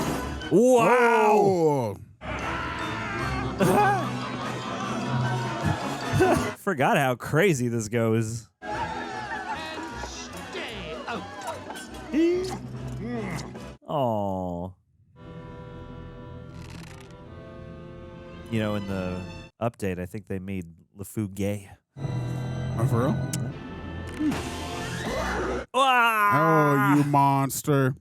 Wow. Oh. Forgot how crazy this goes. Stay out. Oh. You know, in the update, I think they made LeFou gay. Oh, for real? Ah! Oh, you monster.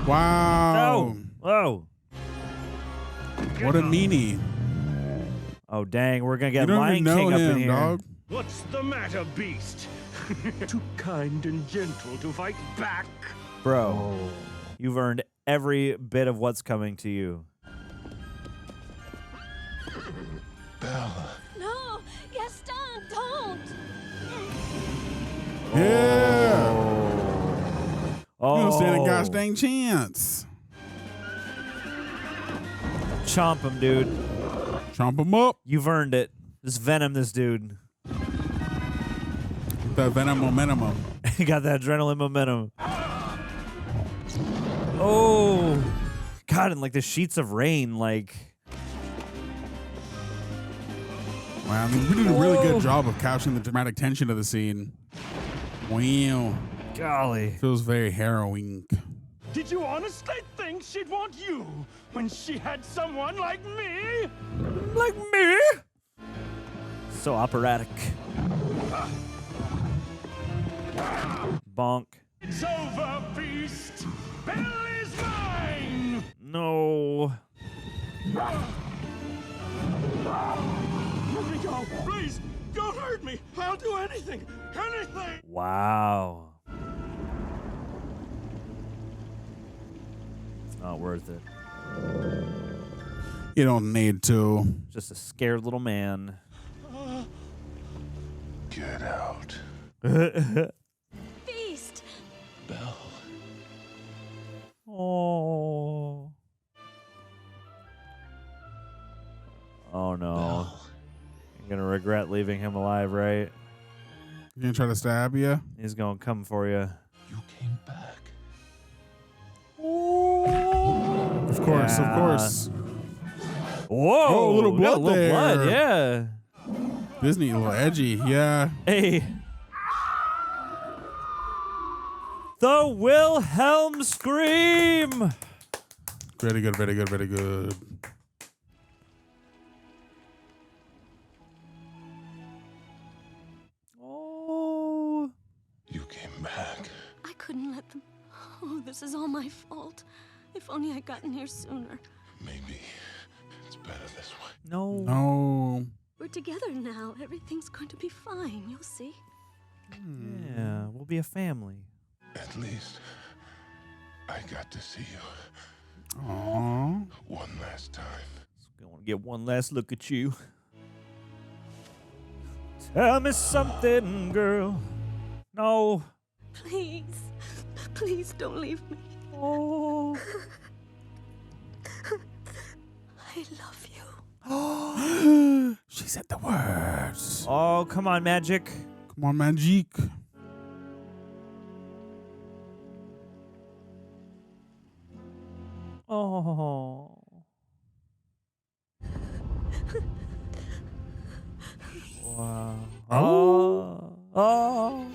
Wow. Oh. What a meanie. Oh, dang. We're going to You get don't Lion even know King up him, in here. dog. What's the matter, beast? Too kind and gentle to fight back. Bro, you've earned every bit of what's coming to you. Belle. No, Gaston, don't. Yeah. Oh. You don't stand a gosh dang chance. Chomp him, dude. Chomp him up. You've earned it. Just venom this dude. That venom momentum. He got that adrenaline momentum. Oh, God, and like the sheets of rain, like. Wow, I mean, we did a really good job of capturing the dramatic tension of the scene. Wow. Golly. Feels very harrowing. Did you honestly think she'd want you when she had someone like me? Like me? So operatic. Bonk. It's over, beast. Belle is mine. No. Let me go, please. Don't hurt me. I'll do anything. Anything. Wow. It's not worth it. You don't need to. Just a scared little man. Get out. Beast! Belle. Oh. Oh no. Belle. You're gonna regret leaving him alive, right? You gonna try to stab you? He's gonna come for you. You came back. Of course, of course. Whoa! Oh, a little we got blood a little there. blood, yeah. Disney, a little edgy, yeah. Hey. The Wilhelm scream. Very good, very good, very good. Oh. You came back. I couldn't let them. Oh, this is all my fault. If only I'd gotten here sooner. Maybe it's better this way. No. No. We're together now. Everything's going to be fine. You'll see. Yeah, we'll be a family. At least I got to see you. Aww. One last time. Gonna get one last look at you. Tell me something, girl. No. Please. Please don't leave me. Oh. I love you. She said the words. Oh, come on, magic. Come on, magic. Oh. Wow. Oh. Oh.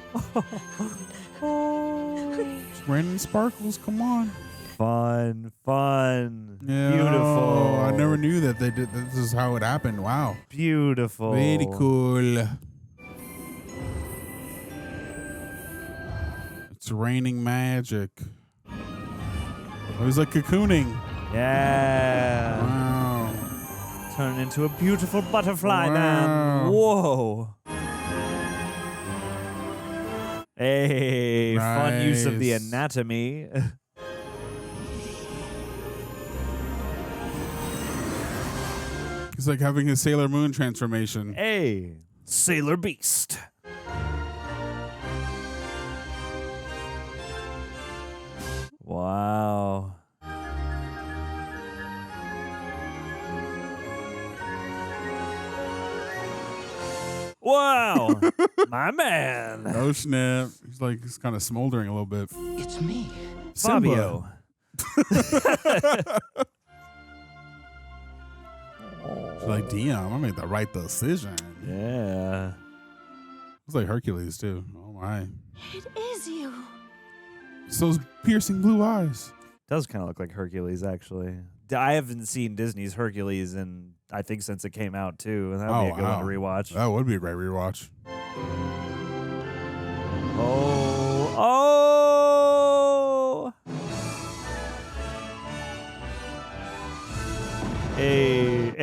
Oh. It's raining sparkles, come on. Fun. Yeah. Beautiful. I never knew that they did. This is how it happened. Wow. Beautiful. Very cool. It's raining magic. Oh, he's like cocooning. Yeah. Wow. Turn into a beautiful butterfly, Wow. man. Whoa. Hey, fun use of the Nice. anatomy. It's like having a Sailor Moon transformation. Hey, Sailor Beast. Wow. Wow. My man. Oh snap! He's kind of smoldering a little bit. It's me. Fabio. She's like, damn, I made the right decision. Yeah. It's like Hercules too. Oh my! It is you. It's those piercing blue eyes. Does kind of look like Hercules, actually. I haven't seen Disney's Hercules in, I think, since it came out, too. And that would be a good one to rewatch. That would be a great rewatch. Oh. Oh. Hey.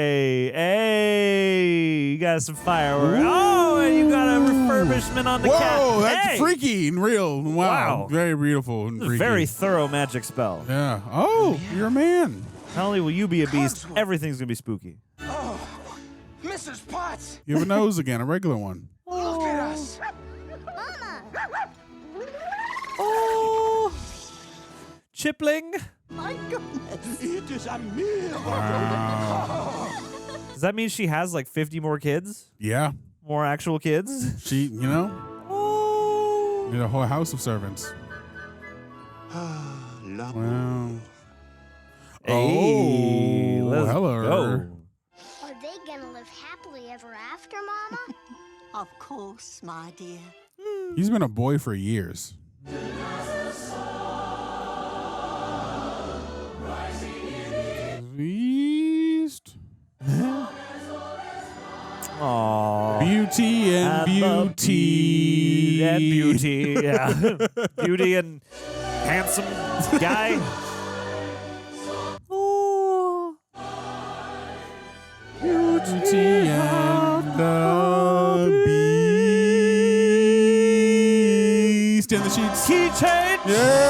You got some fireworks. Oh, and you got a refurbishment on the cat. Whoa, that's Hey! freaky and real. Wow. Wow. Very beautiful and This is a freaky. very thorough magic spell. Yeah. Oh, you're a man. Not only will you be a beast, everything's going to be spooky. Oh, Mrs. Potts! You have a nose again, a regular one. Look at us! Oh. Chipling. My goodness! It is a miracle! Wow. Does that mean she has like 50 more kids? Yeah. More actual kids? She, you know, need a whole house of servants. Wow. Hey, let's hello. go. Are they gonna live happily ever after, Mama? Of course, my dear. He's been a boy for years. East. Aww. Beauty and beauty. And beauty, yeah. Beauty and handsome guy. Beauty and the beast in the sheets. Key change. Yeah.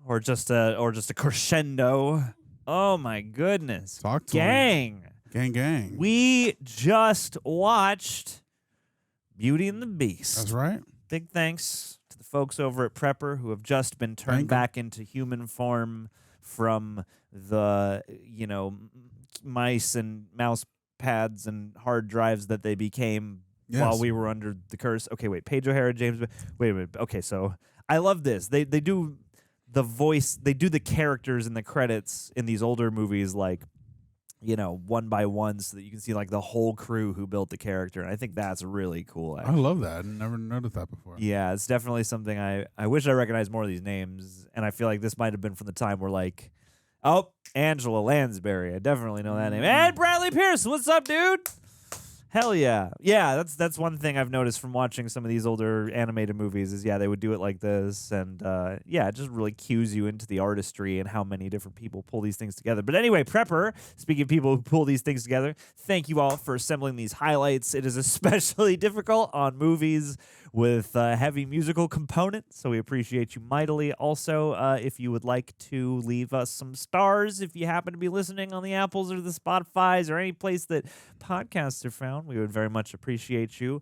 Or just a crescendo. Oh my goodness. Talk to Gang. Gang, gang. We just watched Beauty and the Beast. That's right. Big thanks to the folks over at Prepper who have just been turned back into human form from the, mice and mouse pads and hard drives that they became while we were under the curse. Okay, wait. Paige O'Hara, James. Wait a minute. Okay, so I love this. They do the voice. They do the characters in the credits in these older movies like, one by one so that you can see like the whole crew who built the character. And I think that's really cool. I love that. I never noticed that before. Yeah, it's definitely something I wish I recognized more of these names. And I feel like this might have been from the time where like, oh, Angela Lansbury. I definitely know that name. And Bradley Pierce. What's up, dude? Hell yeah. Yeah, that's one thing I've noticed from watching some of these older animated movies is, they would do it like this. And, it just really cues you into the artistry and how many different people pull these things together. But anyway, Prepper, speaking of people who pull these things together, thank you all for assembling these highlights. It is especially difficult on movies with heavy musical components, so we appreciate you mightily. Also, if you would like to leave us some stars, if you happen to be listening on the Apples or the Spotifys or any place that podcasts are found, we would very much appreciate you.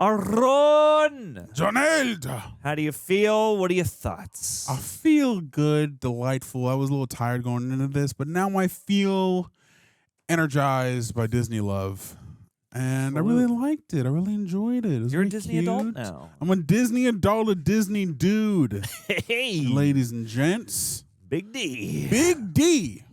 Aron! Joneld! How do you feel? What are your thoughts? I feel good, delightful. I was a little tired going into this, but now I feel energized by Disney love. And I really liked it. I really enjoyed it. You're a Disney adult now. I'm a Disney adult, a Disney dude. Hey, ladies and gents. Big D. Big D.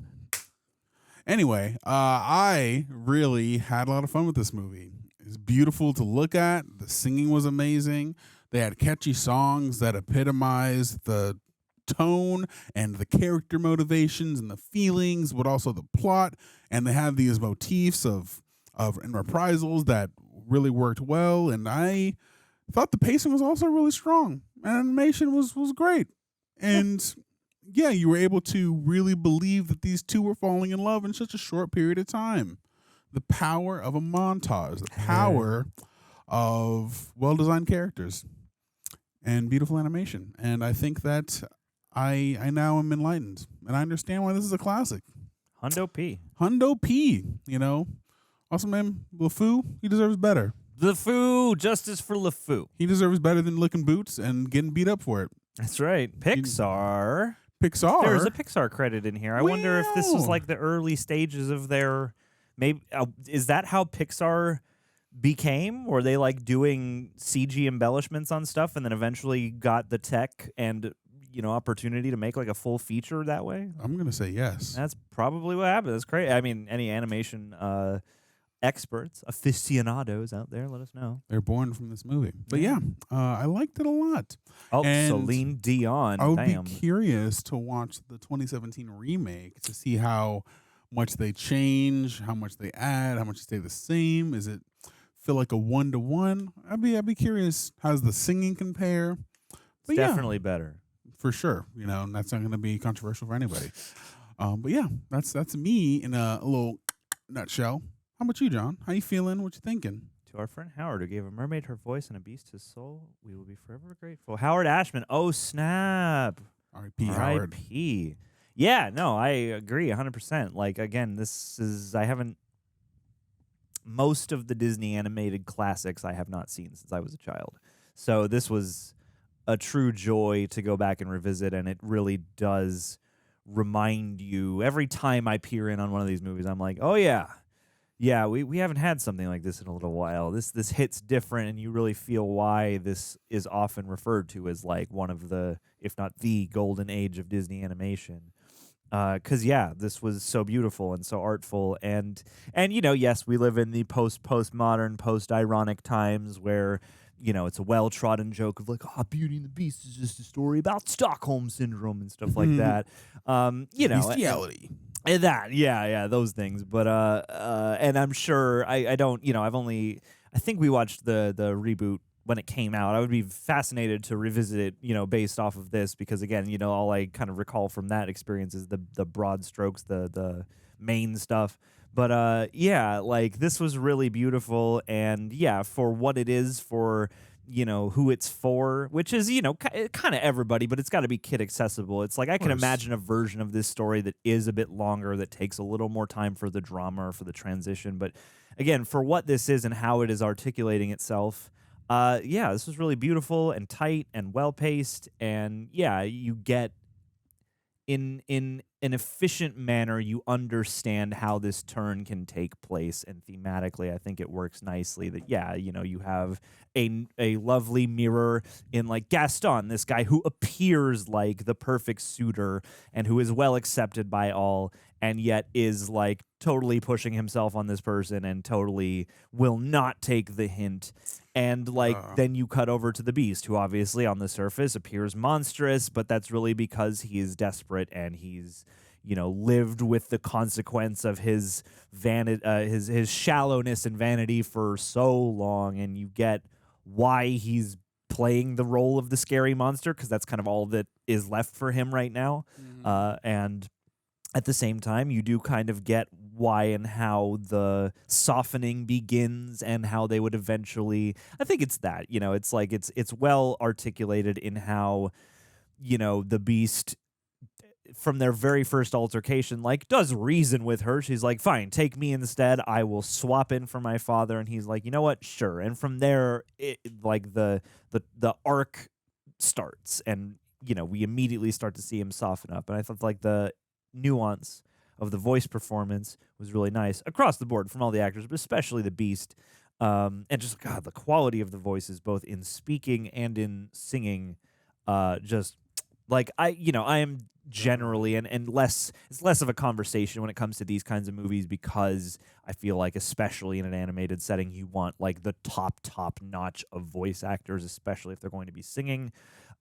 Anyway, I really had a lot of fun with this movie. It's beautiful to look at. The singing was amazing. They had catchy songs that epitomized the tone and the character motivations and the feelings, but also the plot. And they have these motifs of and reprisals that really worked well, and I thought the pacing was also really strong. Animation was great, and you were able to really believe that these two were falling in love in such a short period of time. The power of a montage, the power of well-designed characters, and beautiful animation. And I think that I now am enlightened, and I understand why this is a classic. Hundo P. Hundo P. Awesome man, LeFou, he deserves better. LeFou, justice for LeFou. He deserves better than licking boots and getting beat up for it. That's right. Pixar. There's a Pixar credit in here. I wonder if this was like the early stages of their. Maybe is that how Pixar became? Were they like doing CG embellishments on stuff, and then eventually got the tech and opportunity to make like a full feature that way? I'm gonna say yes. That's probably what happened. That's great. I mean, any animation experts, aficionados out there, let us know. They're born from this movie. But I liked it a lot. Oh, and Celine Dion. I would Damn. be curious to watch the 2017 remake to see how much they change, how much they add, how much stay the same. Is it feel like a 1-to-1? I'd be curious. How's the singing compare? But definitely better. For sure. And that's not going to be controversial for anybody. But that's me in a little nutshell. How about you, John? How you feeling? What you thinking? To our friend Howard, who gave a mermaid her voice and a beast his soul, we will be forever grateful. Howard Ashman. Oh, snap. R.I.P. Howard. R.I.P. Yeah, no, I agree 100%. Like, again, most of the Disney animated classics I have not seen since I was a child. So this was a true joy to go back and revisit, and it really does remind you every time I peer in on one of these movies. I'm like, oh yeah, we haven't had something like this in a little while. This hits different, and you really feel why this is often referred to as like one of the, if not the golden age of Disney animation. Because this was so beautiful and so artful, and yes, we live in the postmodern, post-ironic times where it's a well-trodden joke of like, Beauty and the Beast is just a story about Stockholm syndrome and stuff like that. Bestiality. And that, those things. But and I'm sure I don't, I think we watched the reboot when it came out. I would be fascinated to revisit it, based off of this, because again, all I kind of recall from that experience is the broad strokes, the main stuff. But like this was really beautiful, and for what it is, for who it's for, which is kind of everybody, but it's got to be kid accessible. It's like I can imagine a version of this story that is a bit longer, that takes a little more time for the drama or for the transition. But again, for what this is and how it is articulating itself, this was really beautiful and tight and well paced, and you get in an efficient manner, you understand how this turn can take place, and thematically I think it works nicely that you have a lovely mirror in like Gaston, this guy who appears like the perfect suitor and who is well accepted by all, and yet is like totally pushing himself on this person and totally will not take the hint. And then you cut over to the Beast, who obviously on the surface appears monstrous, but that's really because he is desperate and he's lived with the consequence of his his shallowness and vanity for so long, and you get why he's playing the role of the scary monster, because that's kind of all that is left for him right now. And at the same time, you do kind of get why and how the softening begins and how they would eventually, I think it's that, it's like it's well articulated in how, the Beast, from their very first altercation, like does reason with her. She's like, fine, take me instead. I will swap in for my father. And he's like, you know what? Sure. And from there, the arc starts, and, we immediately start to see him soften up. And I thought like the nuance of the voice performance was really nice across the board from all the actors, but especially the Beast. And just, God, the quality of the voices, both in speaking and in singing, just like I am generally, and it's less of a conversation when it comes to these kinds of movies, because I feel like especially in an animated setting, you want like the top notch of voice actors, especially if they're going to be singing.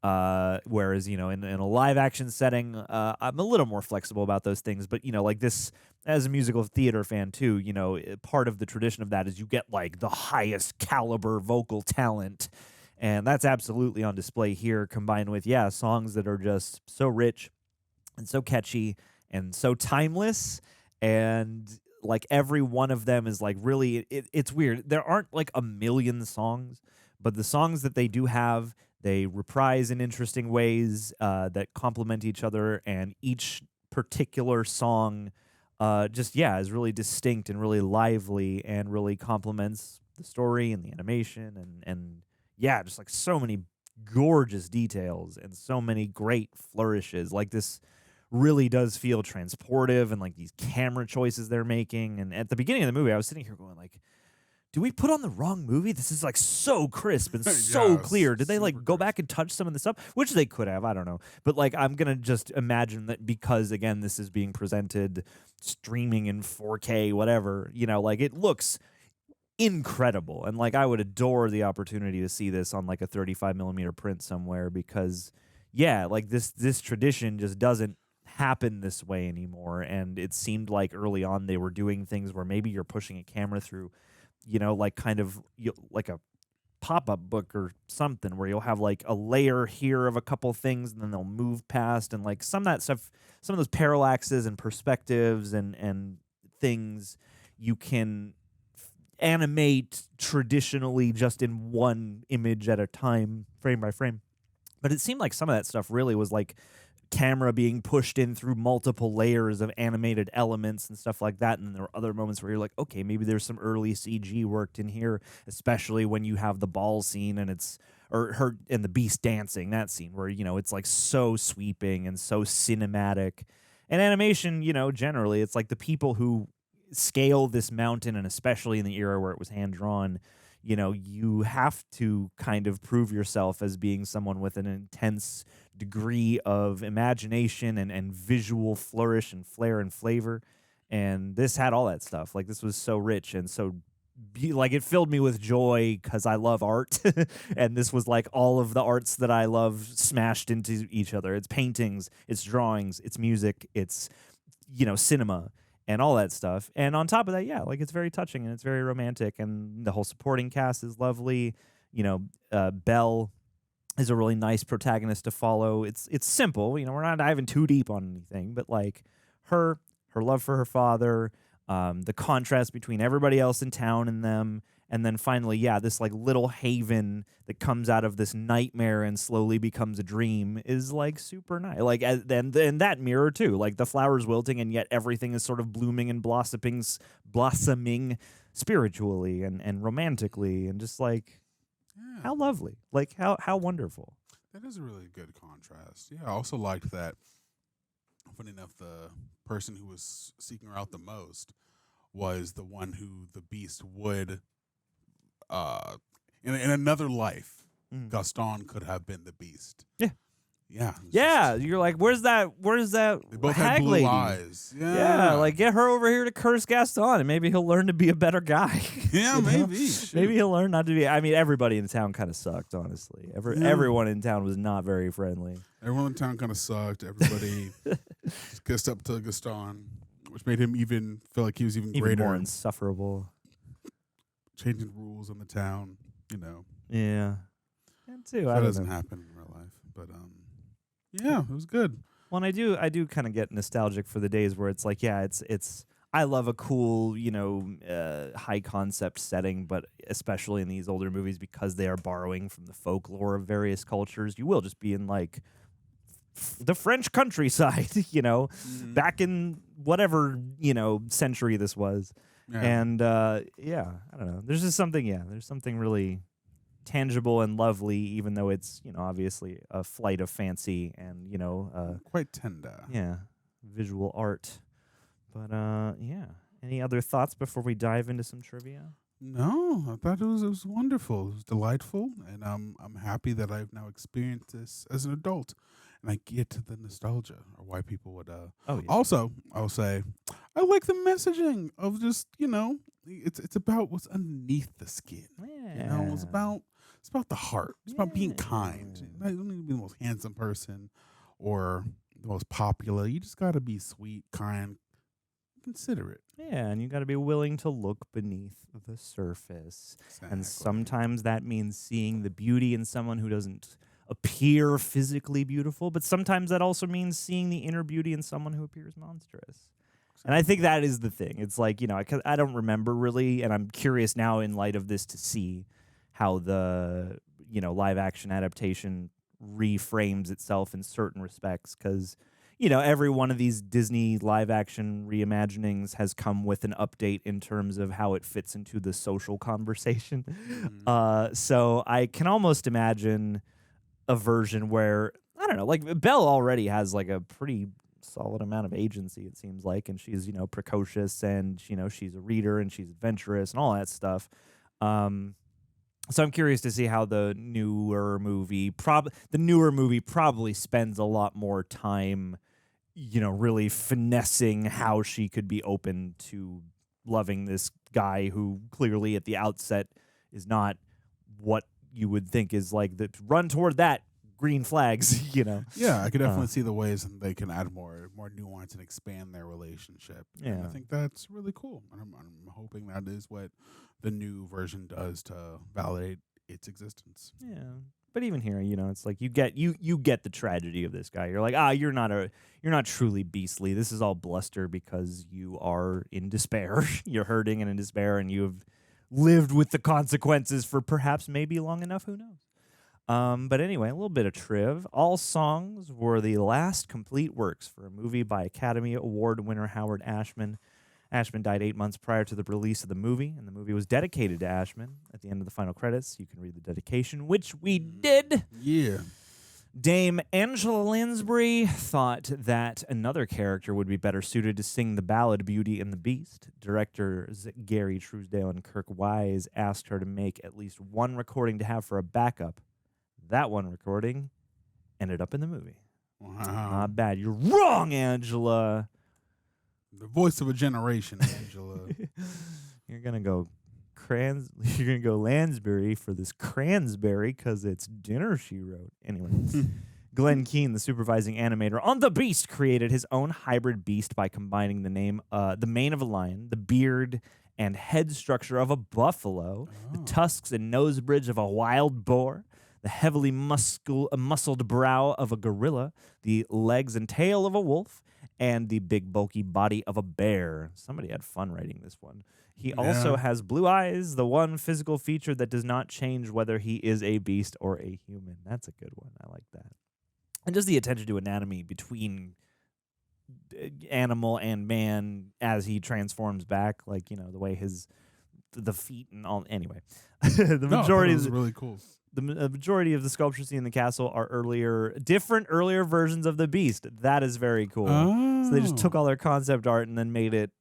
Whereas, in a live action setting, I'm a little more flexible about those things. But, like this, as a musical theater fan too, part of the tradition of that is you get like the highest caliber vocal talent. And that's absolutely on display here, combined with, songs that are just so rich and so catchy and so timeless. And like every one of them is like really, it's weird. There aren't like a million songs, but the songs that they do have, they reprise in interesting ways that complement each other, and each particular song is really distinct and really lively and really complements the story and the animation and just like so many gorgeous details and so many great flourishes. Like this really does feel transportive, and like these camera choices they're making. And at the beginning of the movie, I was sitting here going like, do we put on the wrong movie? This is like so crisp and so clear. Did they like go back and touch some of this up? Which they could have, I don't know. But like, I'm going to just imagine that because again, this is being presented streaming in 4K, whatever, like it looks incredible. And like, I would adore the opportunity to see this on like a 35 millimeter print somewhere, because like this tradition just doesn't happen this way anymore. And it seemed like early on they were doing things where maybe you're pushing a camera through, like kind of like a pop-up book or something, where you'll have like a layer here of a couple things and then they'll move past, and like some of that stuff, some of those parallaxes and perspectives and things you can animate traditionally just in one image at a time, frame by frame. But it seemed like some of that stuff really was like camera being pushed in through multiple layers of animated elements and stuff like that. And there were other moments where you're like, okay, maybe there's some early CG worked in here, especially when you have the ball scene and her and the Beast dancing, that scene where, it's like so sweeping and so cinematic. And animation, generally, it's like the people who scale this mountain, and especially in the era where it was hand-drawn, you have to kind of prove yourself as being someone with an intense degree of imagination and visual flourish and flair and flavor. And this had all that stuff. Like, this was so rich and so it filled me with joy because I love art. And this was like all of the arts that I love smashed into each other. It's paintings, it's drawings, it's music, it's, cinema and all that stuff. And on top of that, it's very touching and it's very romantic. And the whole supporting cast is lovely. Belle is a really nice protagonist to follow. It's simple. We're not diving too deep on anything, but like her love for her father, the contrast between everybody else in town and them, and then finally, this like little haven that comes out of this nightmare and slowly becomes a dream is like super nice. Like, and that mirror too, like the flowers wilting and yet everything is sort of blooming and blossoming spiritually and romantically, and just like how lovely, like how wonderful. That is a really good contrast. Yeah, I also liked that. Funny enough, the person who was seeking her out the most was the one who the beast would, in another life, Gaston could have been the beast. Yeah. Yeah. Yeah. You're like, where's that They both had hag blue lady? eyes. Yeah. Like, get her over here to curse Gaston, and maybe he'll learn to be a better guy. Yeah, maybe. Maybe he'll learn not to be. I mean, everybody in the town kind of sucked, honestly. Everyone in town was not very friendly. Everyone in town kind of sucked. Everybody just kissed up to Gaston, which made him even feel like he was even greater. More insufferable. Changing rules in the town, Yeah. That too. That doesn't happen in real life. But yeah, it was good. Well, and I do kind of get nostalgic for the days where it's like, it's I love a cool, high concept setting, but especially in these older movies, because they are borrowing from the folklore of various cultures, you will just be in like the French countryside, back in whatever, century this was. Yeah. And I don't know. There's just something, there's something really tangible and lovely, even though it's, obviously a flight of fancy and, quite tender. Yeah, visual art. But any other thoughts before we dive into some trivia? No, I thought it was wonderful. It was delightful, and I'm happy that I've now experienced this as an adult, and I get the nostalgia or why people would. Also, I'll say, I like the messaging of just it's about what's underneath the skin. Yeah. It's about the heart. It's about being kind. You don't need to be the most handsome person or the most popular. You just got to be sweet, kind, considerate. Yeah, and you got to be willing to look beneath the surface. Exactly. And sometimes that means seeing the beauty in someone who doesn't appear physically beautiful, but sometimes that also means seeing the inner beauty in someone who appears monstrous. And I think that is the thing. It's like, I don't remember really, and I'm curious now in light of this to see how the, live action adaptation reframes itself in certain respects, because every one of these Disney live action reimaginings has come with an update in terms of how it fits into the social conversation. So I can almost imagine a version where, I don't know, like Belle already has like a pretty solid amount of agency, it seems like, and she's, precocious, and, she's a reader and she's adventurous and all that stuff. So I'm curious to see how the newer movie probably spends a lot more time, really finessing how she could be open to loving this guy who clearly at the outset is not what you would think is like the run toward that green flags, Yeah, I could definitely see the ways that they can add more nuance and expand their relationship. Yeah. And I think that's really cool. And I'm hoping that is what the new version does to validate its existence. Yeah. But even here, it's like you get the tragedy of this guy. You're like, you're not truly beastly. This is all bluster because you are in despair. You're hurting and in despair, and you've lived with the consequences for perhaps maybe long enough. Who knows? But anyway, a little bit of triv. All songs were the last complete works for a movie by Academy Award winner Howard Ashman. Ashman died 8 months prior to the release of the movie, and the movie was dedicated to Ashman. At the end of the final credits, you can read the dedication, which we did. Yeah. Dame Angela Lansbury thought that another character would be better suited to sing the ballad Beauty and the Beast. Directors Gary Truesdale and Kirk Wise asked her to make at least one recording to have for a backup. That one recording ended up in the movie. Wow. Not bad. You're wrong, Angela. The voice of a generation, Angela. You're going to go you're going to go Lansbury for this Cransberry because it's dinner, she wrote. Anyway, Glenn Keane, the supervising animator on The Beast, created his own hybrid beast by combining the mane of a lion, the beard and head structure of a buffalo, the tusks and nose bridge of a wild boar, the heavily muscled brow of a gorilla, the legs and tail of a wolf, and the big bulky body of a bear. Somebody had fun writing this one. He also has blue eyes, the one physical feature that does not change whether he is a beast or a human. That's a good one. I like that. And just the attention to anatomy between animal and man as he transforms back, like, you know, the way the feet and all. Anyway, the majority is really cool. The majority of the sculptures seen in the castle are earlier versions of the beast. That is very cool. So they just took all their concept art and then made it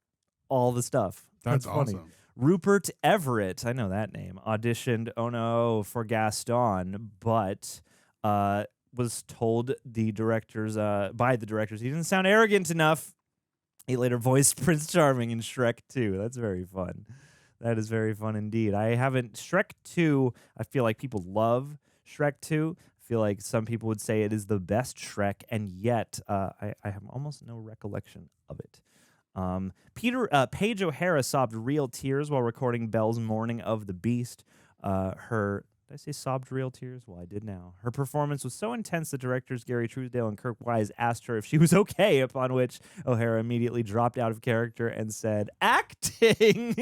all the stuff. That's funny. awesome. Rupert Everett, I know that name, auditioned, for Gaston, but was told by the directors he didn't sound arrogant enough. He later voiced Prince Charming in Shrek 2. That's very fun. That is very fun indeed. Shrek 2, I feel like people love Shrek 2. I feel like some people would say it is the best Shrek, and yet I have almost no recollection of it. Paige O'Hara sobbed real tears while recording Belle's Morning of the Beast. Did I say sobbed real tears? Well, I did now. Her performance was so intense that directors Gary Truesdale and Kirk Wise asked her if she was okay, upon which O'Hara immediately dropped out of character and said, acting!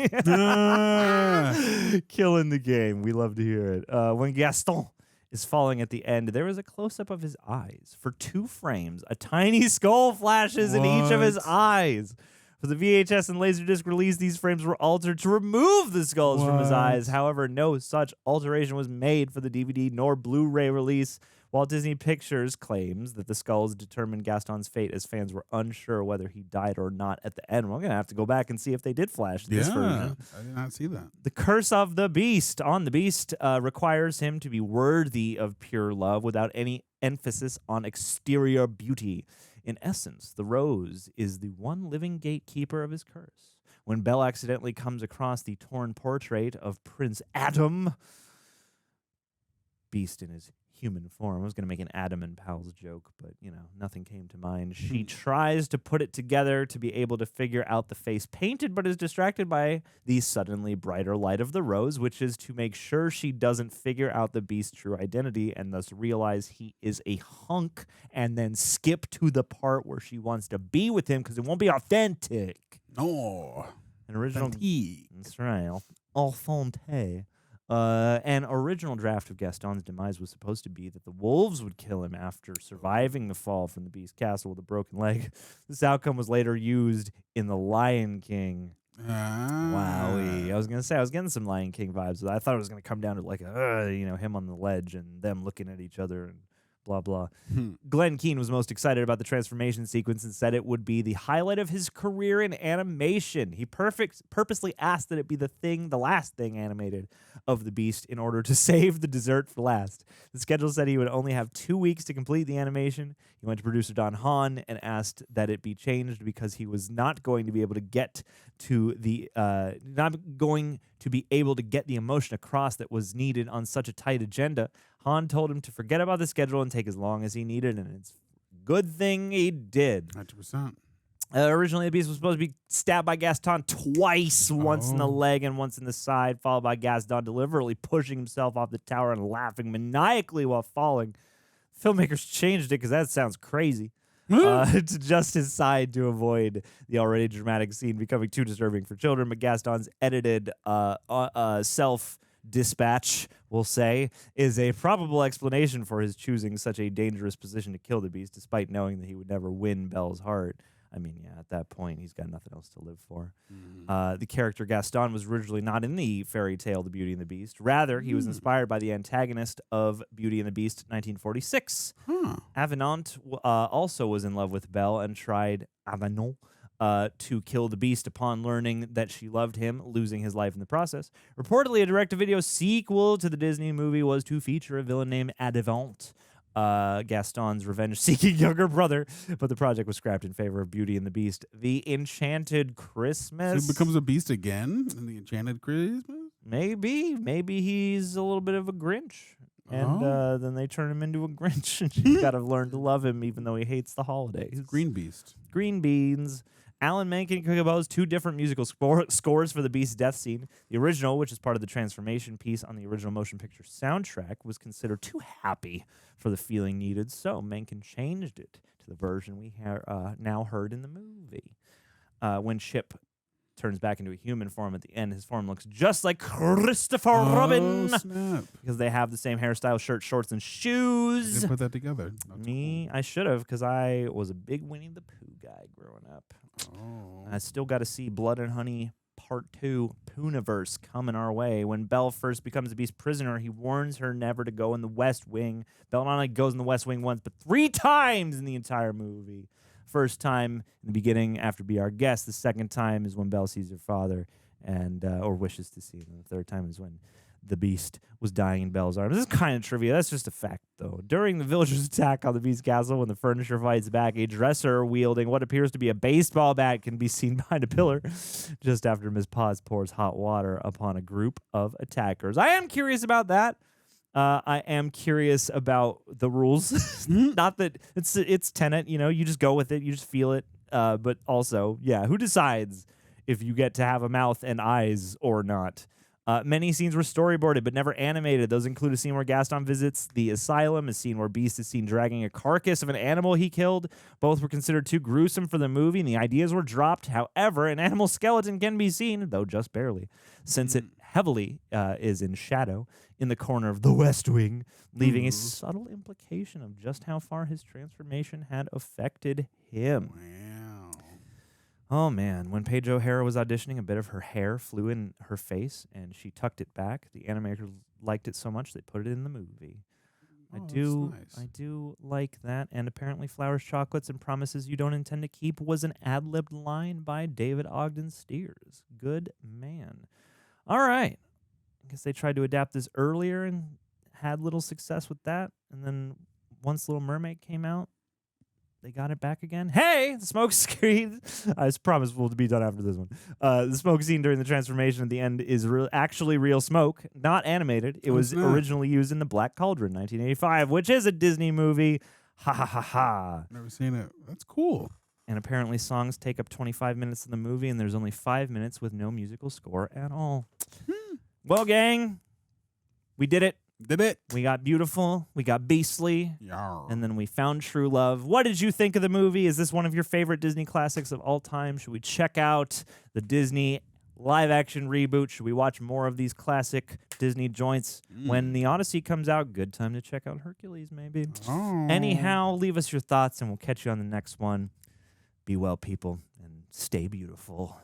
Killing the game. We love to hear it. When Gaston is falling at the end, there was a close-up of his eyes. For 2 frames, a tiny skull flashes in each of his eyes. For the VHS and Laserdisc release, these frames were altered to remove the skulls from his eyes. However, no such alteration was made for the DVD nor Blu-ray release. Walt Disney Pictures claims that the skulls determined Gaston's fate, as fans were unsure whether he died or not at the end. We're going to have to go back and see if they did flash this version. I did not see that. The Curse of the Beast on the Beast requires him to be worthy of pure love without any emphasis on exterior beauty. In essence, the rose is the one living gatekeeper of his curse. When Belle accidentally comes across the torn portrait of Prince Adam, Beast in his human form. I was going to make an Adam and Pals joke, but, you know, nothing came to mind. She tries to put it together to be able to figure out the face painted, but is distracted by the suddenly brighter light of the rose, which is to make sure she doesn't figure out the Beast's true identity and thus realize he is a hunk and then skip to the part where she wants to be with him because it won't be authentic. No. An original. That's right. Authentic. An original draft of Gaston's demise was supposed to be that the wolves would kill him after surviving the fall from the Beast Castle with a broken leg. This outcome was later used in The Lion King. Wowie. I was getting some Lion King vibes. I thought it was going to come down to like him on the ledge and them looking at each other and blah, blah. Glenn Keane was most excited about the transformation sequence and said it would be the highlight of his career in animation. He purposely asked that it be the last thing animated of the Beast in order to save the dessert for last. The schedule said he would only have 2 weeks to complete the animation. He went to producer Don Hahn and asked that it be changed because he was not going to be able to get the emotion across that was needed on such a tight agenda. Hahn told him to forget about the schedule and take as long as he needed, and it's a good thing he did. 100%. Originally, the Beast was supposed to be stabbed by Gaston twice, once in the leg and once in the side, followed by Gaston deliberately pushing himself off the tower and laughing maniacally while falling. Filmmakers changed it because that sounds crazy. To just his side to avoid the already dramatic scene becoming too disturbing for children. But Gaston's edited self-dispatch, we'll say, is a probable explanation for his choosing such a dangerous position to kill the Beast, despite knowing that he would never win Belle's heart. I mean, yeah, at that point, he's got nothing else to live for. The character Gaston was originally not in the fairy tale The Beauty and the Beast. Rather, he was inspired by the antagonist of Beauty and the Beast 1946. Avenant also was in love with Belle and tried to kill the Beast upon learning that she loved him, losing his life in the process. Reportedly, a direct-to-video sequel to the Disney movie was to feature a villain named Advent, Gaston's revenge-seeking younger brother, but the project was scrapped in favor of Beauty and the Beast. The Enchanted Christmas. So he becomes a beast again in the Enchanted Christmas? Maybe he's a little bit of a Grinch. And then they turn him into a Grinch, and she's got to learn to love him even though he hates the holidays. Green Beast. Green beans. Alan Menken composed 2 different musical scores for the Beast's death scene. The original, which is part of the transformation piece on the original motion picture soundtrack, was considered too happy for the feeling needed, so Menken changed it to the version we now heard in the movie. When Chip turns back into a human form at the end, his form looks just like Christopher Robin. Snap. Because they have the same hairstyle, shirt, shorts, and shoes. I didn't put that together. I should have, because I was a big Winnie the Pooh guy growing up. I still got to see Blood and Honey Part 2, Pooniverse, coming our way. When Belle first becomes the Beast's prisoner, he warns her never to go in the West Wing. Belle not only goes in the West Wing once, but 3 times in the entire movie. First time in the beginning after Be Our Guest. The second time is when Belle sees her father and or wishes to see him. And the third time is when the Beast was dying in Belle's arms. This is kind of trivia. That's just a fact, though. During the villagers' attack on the Beast Castle, when the furniture fights back, a dresser wielding what appears to be a baseball bat can be seen behind a pillar just after Miss Potts pours hot water upon a group of attackers. I am curious about that. I am curious about the rules. Not that it's Tenet, you just go with it, you just feel it. But also, yeah, who decides if you get to have a mouth and eyes or not? Many scenes were storyboarded but never animated. Those include a scene where Gaston visits the asylum, a scene where Beast is seen dragging a carcass of an animal he killed. Both were considered too gruesome for the movie, and the ideas were dropped. However, an animal skeleton can be seen, though just barely, since it heavily is in shadow in the corner of the West Wing, leaving a subtle implication of just how far his transformation had affected him. Oh, man. When Paige O'Hara was auditioning, a bit of her hair flew in her face, and she tucked it back. The animators liked it so much they put it in the movie. I do like that. And apparently Flowers, Chocolates, and Promises You Don't Intend to Keep was an ad-libbed line by David Ogden Stiers. Good man. All right. I guess they tried to adapt this earlier and had little success with that. And then once Little Mermaid came out, they got it back again. Hey, the smoke screen. I promise we'll be done after this one. The smoke scene during the transformation at the end is actually real smoke, not animated. It was originally used in The Black Cauldron, 1985, which is a Disney movie. Ha ha ha ha. Never seen it. That's cool. And apparently songs take up 25 minutes in the movie, and there's only 5 minutes with no musical score at all. Well, gang, we did it. We got beautiful. We got beastly. And then we found true love. What did you think of the movie? Is this one of your favorite Disney classics of all time? Should we check out the Disney live-action reboot? Should we watch more of these classic Disney joints? When The Odyssey comes out, good time to check out Hercules, maybe. Anyhow, leave us your thoughts, and we'll catch you on the next one. Be well, people, and stay beautiful.